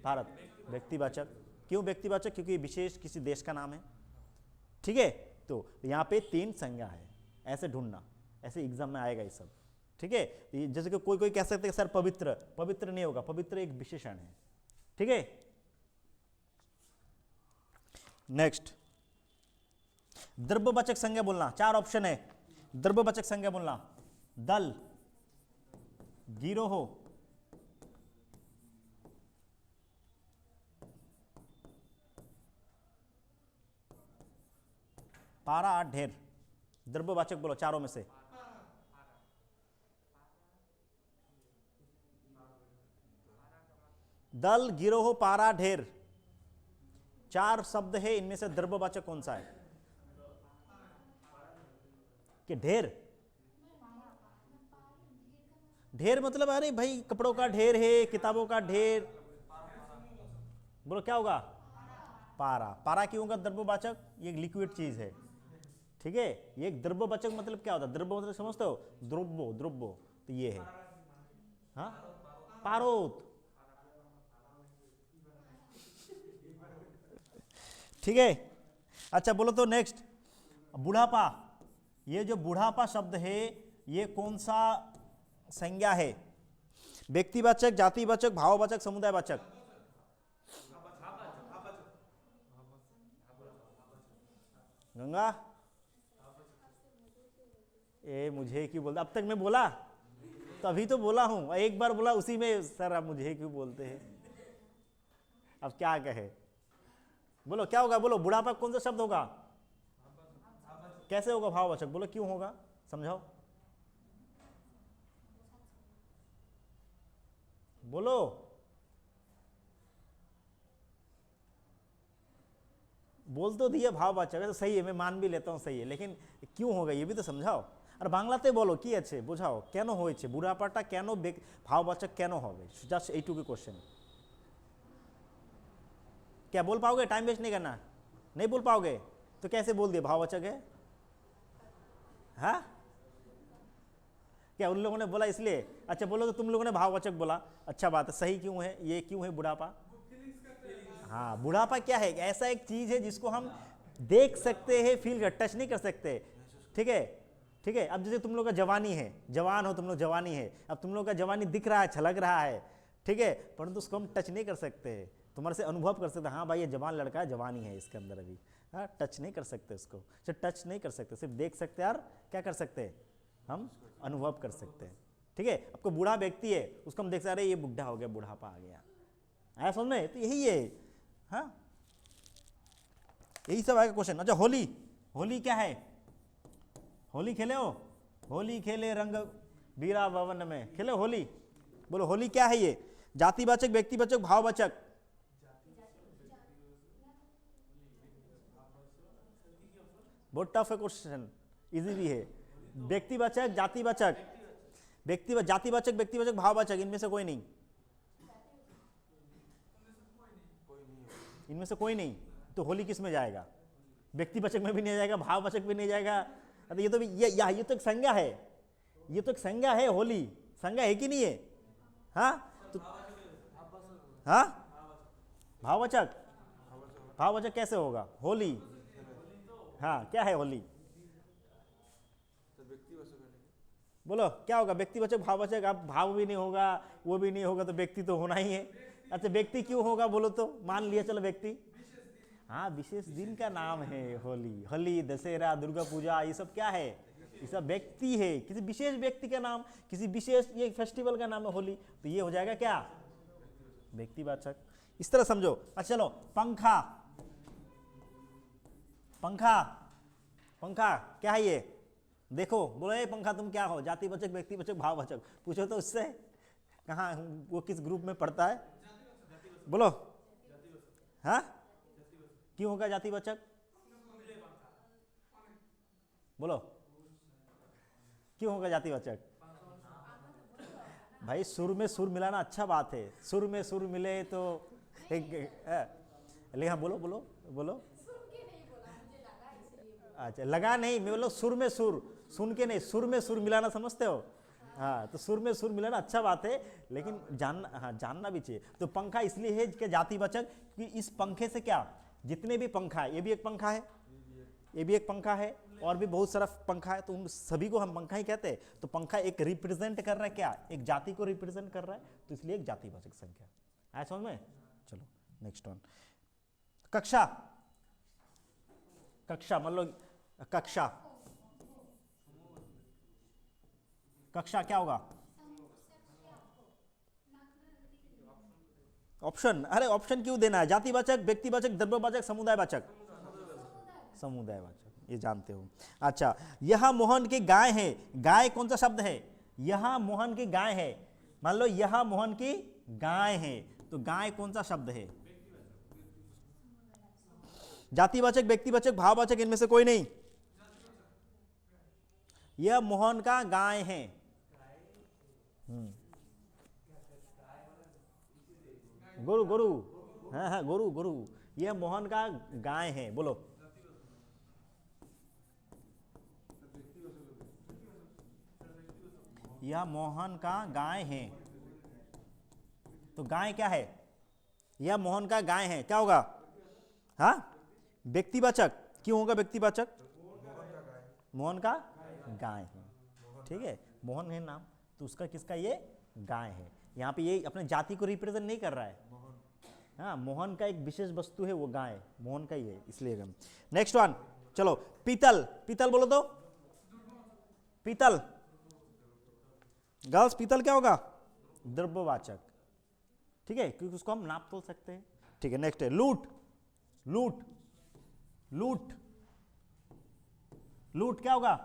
भारत व्यक्तिवाचक। क्यों व्यक्तिवाचक? क्योंकि ये विशेष किसी देश का नाम है, ठीक है। तो यहाँ पे 3 संज्ञा है, ऐसे ढूंढना, ऐसे एग्जाम में आएगा ये सब, ठीक है। जैसे कि कोई कह सकते हैं सर पवित्र, पवित्र नहीं होगा, पवित्र एक विशेषण है, ठीक है। नेक्स्ट, द्रव्यवाचक संज्ञा बोलना, 4 ऑप्शन है। द्रव्यवाचक संज्ञा बोलना, दल, गिरोह, पारा, ढेर। द्रव्यवाचक बोलो चारों में से। दल, गिरोह, पारा, ढेर, 4 शब्द है, इनमें से द्रव्यवाचक कौन सा है? कि ढेर? ढेर मतलब अरे भाई कपड़ों का ढेर है, किताबों का ढेर, बोलो क्या होगा? पारा। पारा क्यों होगा द्रव्यवाचक? ये एक लिक्विड चीज है, ठीक है। ये एक द्रव्यवाचक मतलब क्या होता है? द्रव्य मतलब समझते हो? द्रव्य, द्रव्य, तो ये है, हाँ, पारोत, ठीक है। अच्छा बोलो तो नेक्स्ट, बुढ़ापा। ये जो बुढ़ापा शब्द है ये कौन सा संज्ञा है? व्यक्तिवाचक, जातिवाचक, भाववाचक, समुदायवाचक? गंगा ए मुझे क्यों बोलते? अब तक मैं बोला तो अभी तो बोला हूं, एक बार बोला उसी में सर आप मुझे क्यों बोलते हैं? अब क्या कहे? बोलो क्या होगा? बोलो बुढ़ापा कौन सा शब्द होगा? कैसे होगा भाववाचक? बोलो क्यों होगा, समझाओ, बोलो। बोल तो दिया भाववाचक है, तो सही है, मैं मान भी लेता हूँ सही है, लेकिन क्यों होगा ये भी तो समझाओ। और बांग्लाते बोलो कि अच्छे बुझाओ केन होयेछे बुढ़ापाटा केन भाववाचक केन होबे, जस्ट এইটুকু क्वेश्चन। क्या बोल पाओगे? टाइम वेस्ट नहीं करना, नहीं बोल पाओगे तो कैसे बोल दिए भाववाचक है? हाँ क्या उन लोगों ने बोला इसलिए? अच्छा बोलो तो तुम लोगों ने भाववाचक बोला, अच्छा बात है, सही क्यों है? ये क्यों है बुढ़ापा? हाँ बुढ़ापा क्या है? ऐसा एक चीज है जिसको हम देख सकते हैं, फील कर, टच नहीं कर सकते, ठीक है, ठीक है। अब जैसे तुम लोग का जवानी है, जवान हो तुम लोग, जवानी है, अब तुम लोग का जवानी दिख रहा है, छलक रहा है, ठीक है, परंतु उसको हम टच नहीं कर सकते, तुम्हारे से अनुभव कर सकते, हाँ भाई ये जवान लड़का है, जवानी है इसके अंदर अभी, हाँ टच नहीं कर सकते उसको, सिर्फ टच नहीं कर सकते, सिर्फ देख सकते हैं और क्या कर सकते हैं? हम अनुभव कर सकते हैं, ठीक है। आपको बूढ़ा व्यक्ति है उसको हम देख सकते, अरे ये बुढ़ा हो गया, बुढ़ापा आ गया, आया समझ में? तो यही है, हाँ यही सब आएगा क्वेश्चन। अच्छा होली, होली क्या है? होली खेले हो? होली खेले रंग बीरा भवन में, खेले होली? बोलो होली क्या है? ये जातिवाचक, व्यक्तिवाचक, भाववाचक? बहुत टफ है क्वेश्चन, इजी भी है। व्यक्तिवाचक, जातिवाचक, जातिवाचक, व्यक्तिवाचक, भाववाचक, इनमें से कोई नहीं, इनमें से कोई नहीं, तो होली किस में जाएगा? व्यक्तिवाचक में भी नहीं जाएगा, भाववाचक भी नहीं जाएगा, तो ये तो ये तो एक संज्ञा है, ये तो एक संज्ञा है, होली संज्ञा है कि नहीं है? हाँ तो हाँ भाववाचक, भाववाचक कैसे होगा? होली, हाँ क्या है होली? बोलो क्या होगा? व्यक्तिवाचक, भाववाचक, अब भाव भी नहीं होगा, वो भी नहीं होगा, तो व्यक्ति तो होना ही है। अच्छा व्यक्ति क्यों होगा बोलो तो? मान लिया चलो व्यक्ति, हाँ विशेष दिन का नाम है होली, होली, दशहरा, दुर्गा पूजा, ये सब क्या है? ये सब व्यक्ति है, किसी विशेष व्यक्ति का नाम, किसी विशेष ये फेस्टिवल का नाम है होली, तो ये हो जाएगा क्या? व्यक्तिवाचक। इस तरह समझो। अच्छा चलो पंखा, पंखा, पंखा क्या है ये? देखो बोलो ये पंखा तुम क्या हो? जातिवाचक, व्यक्तिवाचक, भाववाचक? पूछो तो उससे, कहाँ वो किस ग्रुप में पढ़ता है? बोलो हाँ क्यों होगा जातिवाचक? बोलो क्यों होगा जातिवाचक? भाई सुर में सुर मिलाना अच्छा बात है, सुर में सुर मिले तो एक लेकिन हाँ बोलो बोलो बोलो। अच्छा लगा नहीं, मैं बोलो सुर में सुर, सुन के नहीं, सुर में सुर मिलाना समझते हो? हाँ, तो सुर में सुर मिलाना अच्छा बात है, लेकिन जानना, हाँ जानना भी चाहिए। तो पंखा इसलिए है कि जातिवाचक, कि इस पंखे से क्या, जितने भी पंखा है, ये भी एक पंखा है, ये भी एक पंखा है, और भी बहुत सारा पंखा है, तो उन सभी को हम पंखा ही कहते हैं। तो पंखा एक रिप्रेजेंट कर रहा है क्या, एक जाति को रिप्रेजेंट कर रहा है, तो इसलिए एक जातिवाचक संख्या। आया समझ में? चलो नेक्स्ट वन, कक्षा। कक्षा मतलब कक्षा, कक्षा क्या होगा? ऑप्शन, अरे ऑप्शन क्यों देना है? जातिवाचक, व्यक्तिवाचक, द्रव्यवाचक, समुदायवाचक। समुदायवाचक, ये जानते हो। अच्छा, यह मोहन की गाय है, गाय कौन सा शब्द है? यह मोहन की गाय है, मान लो यह मोहन की गाय है, तो गाय कौन सा शब्द है? जातिवाचक, व्यक्तिवाचक, भाववाचक, इनमें से कोई नहीं। यह मोहन का गाय है। गुरु गुरु, हाँ हाँ गुरु गुरु, यह मोहन का गाय है, बोलो। यह मोहन का गाय है, तो गाय क्या है? यह मोहन का गाय है, क्या होगा? हाँ, व्यक्तिवाचक। क्यों होगा व्यक्तिवाचक? मोहन का गाय है, ठीक है, मोहन है नाम, तो उसका किसका? ये गाय है। यहाँ पे ये अपने जाति को रिप्रेजेंट नहीं कर रहा है, हाँ, मोहन का एक विशेष वस्तु है वो गाय, मोहन का ही है, इसलिए। नेक्स्ट वन, चलो, पीतल। पीतल बोलो तो, पीतल गर्ल्स, पीतल क्या होगा? द्रव्यवाचक, ठीक है, क्योंकि उसको हम नाप तोल सकते हैं, ठीक है। नेक्स्ट है लूट। लूट, लूट, लूट क्या होगा?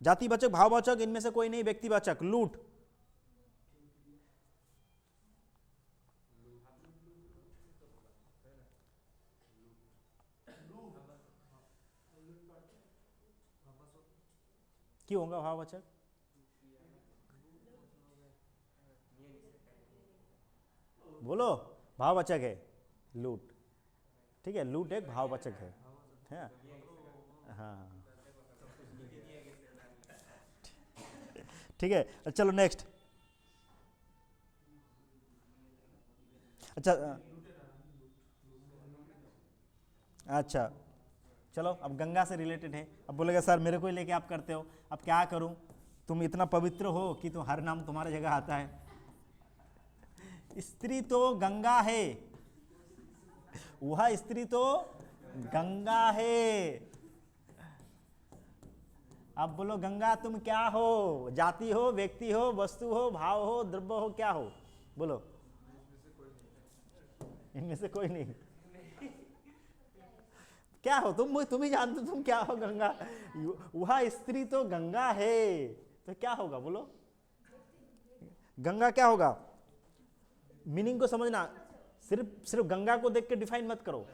जातिवाचक, भाववाचक, इनमें से कोई नहीं, व्यक्तिवाचक। लूट, क्यों होगा भाववाचक? बोलो, भाववाचक है लूट, ठीक है, लूट एक भाववाचक है, हाँ ठीक है। चलो नेक्स्ट, अच्छा अच्छा चलो, अब गंगा से रिलेटेड है। अब बोलेगा सर मेरे को ही लेके आप करते हो, अब क्या करूं, तुम इतना पवित्र हो कि तो हर नाम तुम्हारे जगह आता है। स्त्री तो गंगा है, वह स्त्री तो गंगा है। अब बोलो गंगा तुम क्या हो? जाति हो, व्यक्ति हो, वस्तु हो, भाव हो, द्रव्य हो, क्या हो? बोलो। इनमें से कोई नहीं। क्या हो तुम ही जानते तुम क्या हो? गंगा, वह स्त्री तो गंगा है, तो क्या होगा? बोलो, गंगा क्या होगा? मीनिंग को समझना, सिर्फ गंगा को देख के डिफाइन मत करो,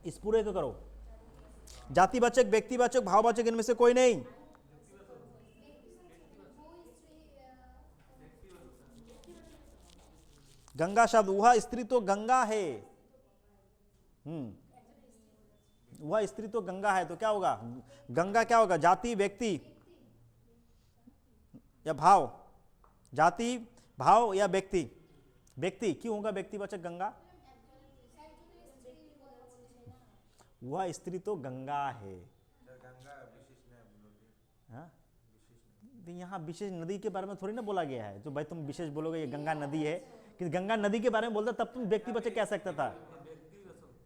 इस पूरे को करो। जातिवाचक, व्यक्तिवाचक, भाववाचक, इनमें से कोई नहीं। गंगा शब्द, वह स्त्री तो गंगा है, वह स्त्री तो गंगा है, तो क्या होगा? गंगा क्या होगा? जाति, व्यक्ति या भाव? जाति, भाव या व्यक्ति? व्यक्ति। क्यों होगा व्यक्तिवाचक गंगा? वह स्त्री तो गंगा है। हाँ? यहाँ विशेष नदी के बारे में थोड़ी ना बोला गया है, जो भाई तुम विशेष बोलोगे ये गंगा नदी है, कि गंगा नदी के बारे में बोलता तब तुम व्यक्तिवाचक कह सकता था।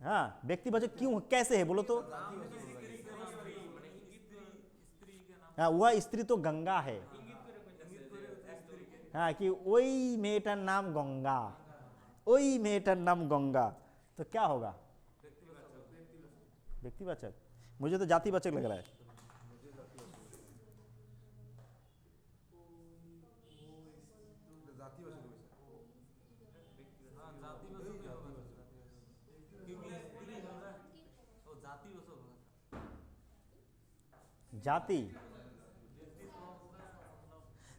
हाँ, व्यक्तिवाचक क्यों, कैसे है बोलो तो? हाँ, वह स्त्री तो गंगा है, हाँ, कि ओई मेटर नाम गंगा, ओई मेटर नाम गंगा, तो क्या होगा? व्यक्तिवाचक। मुझे तो जातिवाचक लग रहा है। जाति,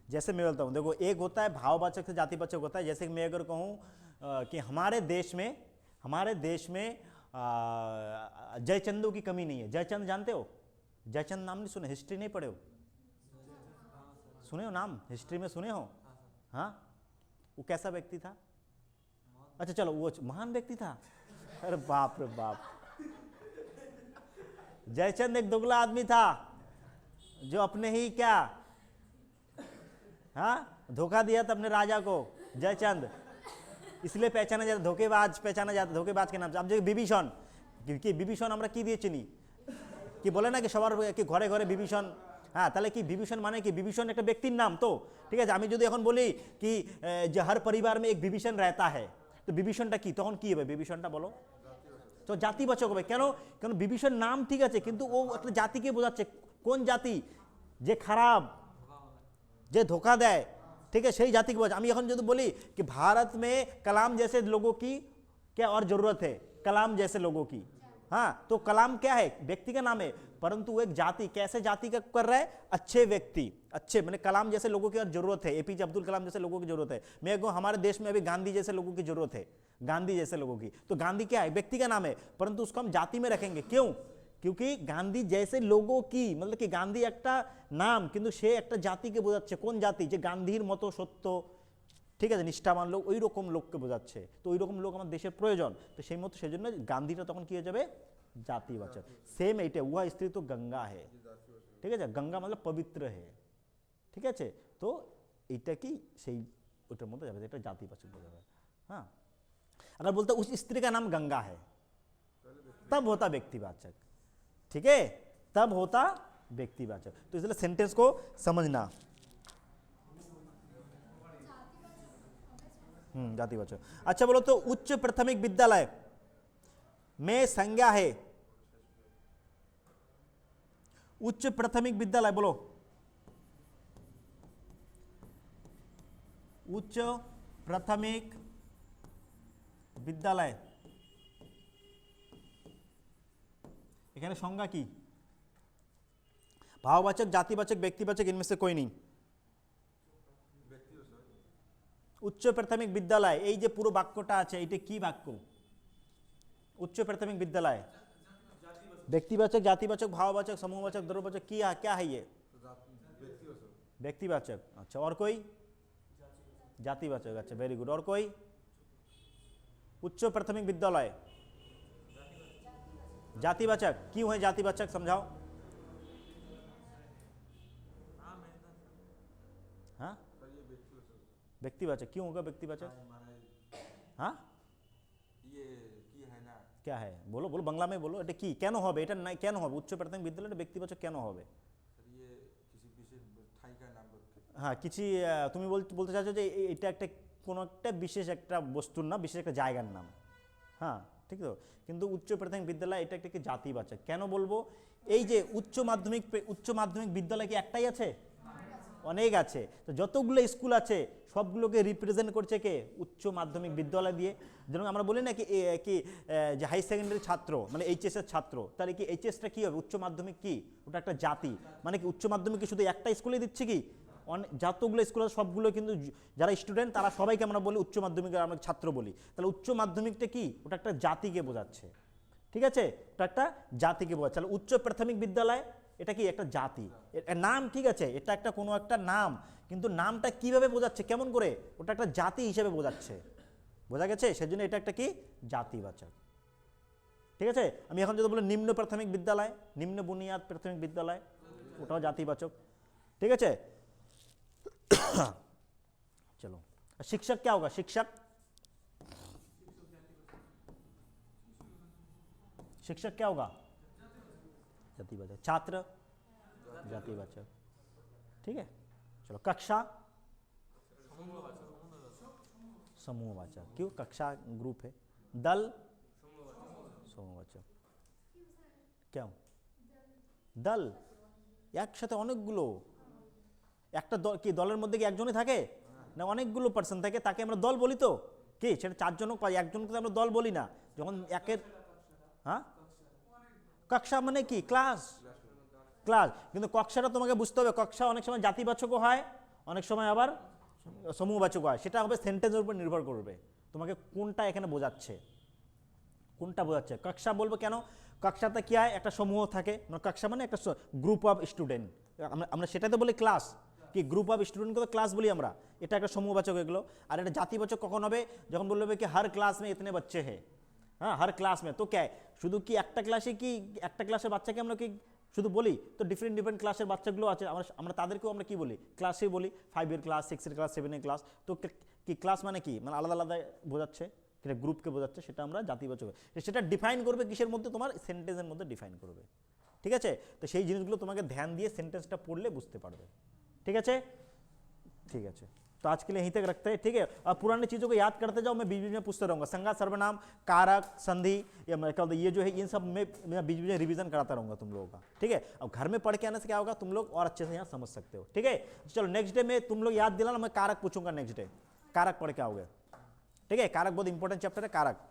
जैसे मैं बोलता हूँ, देखो एक होता है भाववाचक से जातिवाचक होता है। जैसे कि मैं अगर कहूँ कि हमारे देश में जयचंदों की कमी नहीं है। जयचंद जानते हो? जयचंद नाम नहीं सुने? हिस्ट्री नहीं पढ़े हो? सुने हो नाम? हिस्ट्री में सुने हो? हाँ, वो कैसा व्यक्ति था? अच्छा चलो, वो महान व्यक्ति था। अरे बाप रे बाप, जयचंद एक दोगला आदमी था जो अपने ही क्या, हाँ, धोखा दिया था अपने राजा को। जयचंद इसलिए पहचाना जाता, धोखेबाज पहचाना जाता, धोखेबाज के नाम से। अब जो विभीषण, कि विभीषण আমরা কি দিয়ে চিনি? কি বলে না কি সবার কি ঘরে ঘরে বিভীষণ? হ্যাঁ, তাহলে কি বিভীষণ মানে কি? বিভীষণ একটা ব্যক্তির নাম তো, ঠিক আছে। আমি যদি এখন বলি কি যে हर परिवार में एक विभीषण रहता है, তো বিভীষণটা কি, তখন কি হবে বিভীষণটা বলো? তো জাতিবাচক হবে। কেন? কারণ বিভীষণ নাম ঠিক আছে, কিন্তু ও একটা জাতিকে বোঝাচ্ছে। কোন জাতি? যে খারাপ, যে ধোকা দেয়, ठीक है, सही जाति की वजह। আমি এখন যদি বলি कि भारत में कलाम जैसे लोगों की क्या और जरूरत है? कलाम जैसे लोगों की, हाँ, तो कलाम क्या है? व्यक्ति का नाम है, परंतु वो एक जाति, कैसे जाति का कर रहा है? अच्छे व्यक्ति, अच्छे, मैंने कलाम जैसे लोगों की और जरूरत है। एपीजे अब्दुल कलाम जैसे लोगों की जरूरत है। मेरे को हमारे देश में अभी गांधी जैसे लोगों की जरूरत है। गांधी जैसे लोगों की, तो गांधी क्या है? व्यक्ति का नाम है, परंतु उसको हम जाति में रखेंगे। क्यों? क्योंकि गांधी जैसे लोगों की, मतलब कि गांधी একটা নাম, কিন্তু সে একটা জাতিকে বোঝাচ্ছে। কোন জাতি? যে গান্ধীর মতো সত্য, ঠিক আছে, নিষ্ঠাবান লোক, ওই রকম লোককে বোঝাচ্ছে। তো ওই রকম লোক আমার দেশের প্রয়োজন। তো সেই মতো সেজন্য গান্ধীটা তখন কি হয়ে যাবে? জাতিবাচক। সেম এইটা, উহা স্ত্রী তো গঙ্গা है, ঠিক আছে, গঙ্গা मतलब পবিত্র है, ঠিক আছে। তো এইটা কি সেই ওটার মধ্যে যাবে, এটা জাতিবাচক বোঝাবে। हाँ, अगर बोलते उस स्त्री का नाम गंगा है, तब होता व्यक्तिवाचक, ठीक है, तब होता व्यक्तिवाचक। तो इसलिए सेंटेंस को समझना। जातिवाचक। अच्छा बोलो तो उच्च प्राथमिक विद्यालय में संज्ञा है। उच्च प्राथमिक विद्यालय बोलो, उच्च प्राथमिक विद्यालय, এখানে সংজ্ঞা কি? भाववाचक, जातिवाचक, व्यक्तिवाचक, इनमें से कोई नहीं। उच्च प्राथमिक विद्यालय, এই যে পুরো বাক্যটা আছে, এটা কি বাক্য? उच्च प्राथमिक विद्यालय, व्यक्तिवाचक, जातिवाचक, भाववाचक, समूहवाचक, द्रव्यवाचक, क्या है ये? व्यक्तिवाचक। अच्छा, और कोई? जातिवाचक। अच्छा, वेरी गुड। और कोई? उच्च प्राथमिक विद्यालय जातिवाचक। क्यों है जातिवाचक, समझाओ। हाँ, व्यक्तिवाचक क्यों होगा व्यक्तिवाचक? हाँ,
ये की है ना,
क्या है? बोलो बोलो, বাংলা में बोलो। এটা কি, কেন হবে এটা? না কেন হবে? উচ্চ প্রাথমিক বিদ্যালয়ে ব্যক্তিবাচক কেন হবে?
सर ये किसी विशेष ठाई का नाम रखे।
হ্যাঁ, কিছু তুমি বলতে চাচ্ছো যে এটা একটা কোনো একটা বিশেষ একটা বস্তুর নাম, বিশেষ একটা জায়গার নাম। হ্যাঁ, ঠিক তো। কিন্তু উচ্চ প্রাথমিক বিদ্যালয় এটা একটা কি জাতিবাচক। কেন বলবো? এই যে উচ্চ মাধ্যমিক বিদ্যালয় কি একটাই আছে? অনেক আছে। তো যতগুলো স্কুল আছে সবগুলোকে রিপ্রেজেন্ট করছে কে? উচ্চ মাধ্যমিক বিদ্যালয় দিয়ে। যেমন আমরা বলি না কি যে হাই সেকেন্ডারি ছাত্র মানে এইচএস এর ছাত্র, তাহলে কি এইচএসটা কি হবে? উচ্চ মাধ্যমিক কি ওটা একটা জাতি। মানে কি উচ্চ মাধ্যমিক শুধু একটা স্কুলে দিচ্ছে কি? যতগুলো স্কুল আছে সবগুলো কিন্তু যারা স্টুডেন্ট তারা সবাইকে আমরা বলি উচ্চ মাধ্যমিকের আমরা ছাত্র বলি। তাহলে উচ্চ মাধ্যমিকটা কি? ওটা একটা জাতিকে বোঝাচ্ছে, ঠিক আছে, ওটা একটা জাতিকে বোঝাচ্ছে। তাহলে উচ্চ প্রাথমিক বিদ্যালয় এটা কি একটা জাতি, নাম, ঠিক আছে, এটা একটা কোনো একটা নাম, কিন্তু নামটা কিভাবে বোঝাচ্ছে, কেমন করে? ওটা একটা জাতি হিসেবে বোঝাচ্ছে, বোঝা গেছে? সেজন্য এটা একটা কি জাতিবাচক, ঠিক আছে। আমি এখন যদি বলি নিম্ন প্রাথমিক বিদ্যালয়, নিম্ন বুনিয়াদ প্রাথমিক বিদ্যালয়, ওটাও জাতিবাচক, ঠিক আছে। चलो, शिक्षक क्या होगा? शिक्षक क्या होगा? जातिवाचक। छात्र जातिवाचक, ठीक है। चलो, कक्षा समूहवाचक। क्यों? कक्षा ग्रुप है। दल समूहवाचक। क्या दल একসাথে অনেকগুলো, একটা দল কি দলের মধ্যে কি একজনই থাকে না অনেকগুলো পার্সন থাকে, তাকে আমরা দল বলি। তো কি সেটা চারজনও পাই, একজনকে আমরা দল বলি না। যখন একের, হ্যাঁ, কক্ষা মানে কি? Class, class. কিন্তু কক্ষাটা তোমাকে বুঝতে হবে, কক্ষা অনেক সময় জাতিবাচকও হয়, অনেক সময় আবার সমূহবাচক হয়। সেটা হবে সেন্টেন্সের উপর নির্ভর করবে তোমাকে কোনটা এখানে বোঝাচ্ছে, কোনটা বোঝাচ্ছে কक्षा বলবো কেন কक्षाতে কি হয় একটা সমূহ থাকে মানে কक्षा মানে একটা গ্রুপ অফ স্টুডেন্ট আমরা আমরা সেটাতে বলি ক্লাস কি গ্রুপ অফ স্টুডেন্টকে তো ক্লাস বলি আমরা এটা একটা সমূহবাচক এগুলো আর এটা জাতিবাচক কখন হবে যখন বলবে কি हर क्लास में इतने बच्चे हैं हाँ हर क्लास में तो क्या है শুধু কি একটা ক্লাসে কি একটা ক্লাসের বাচ্চাকে আমরা কি শুধু বলি তো ডিফারেন্ট ডিফারেন্ট ক্লাসের বাচ্চাগুলো আছে আমরা আমরা তাদেরকেও আমরা কি বলি ক্লাসেই বলি 5 এর ক্লাস 6 এর ক্লাস 7 এর ক্লাস তো কি ক্লাস মানে কি মানে আলাদা আলাদা বোঝাচ্ছে সেটা গ্রুপকে বোঝাচ্ছে সেটা আমরা জাতিবাচক সেটা ডিফাইন করবে কিসের মধ্যে তোমার সেন্টেন্সের মধ্যে ডিফাইন করবে ঠিক আছে তো সেই জিনিসগুলো তোমাকে ধ্যান দিয়ে সেন্টেন্সটা পড়লে বুঝতে পারবে ঠিক আছে ठीक है तो आज के लिए यहीं तक रखते हैं ठीक है अब पुरानी चीज़ों को याद करते जाओ मैं बीच बीच में पूछते रहूँगा संज्ञा सर्वनाम कारक संधि या मैं क्या बोलते ये जो है इन सब में मैं बीच बीच में रिवीजन कराता रहूँगा तुम लोगों का ठीक है अब घर में पढ़ के आने से क्या होगा तुम लोग और अच्छे से यहाँ समझ सकते हो ठीक है चलो नेक्स्ट डे में तुम लोग याद दिलाना मैं कारक पूछूंगा नेक्स्ट डे कारक पढ़ के आओगे ठीक है कारक बहुत इंपॉर्टेंट चैप्टर है कारक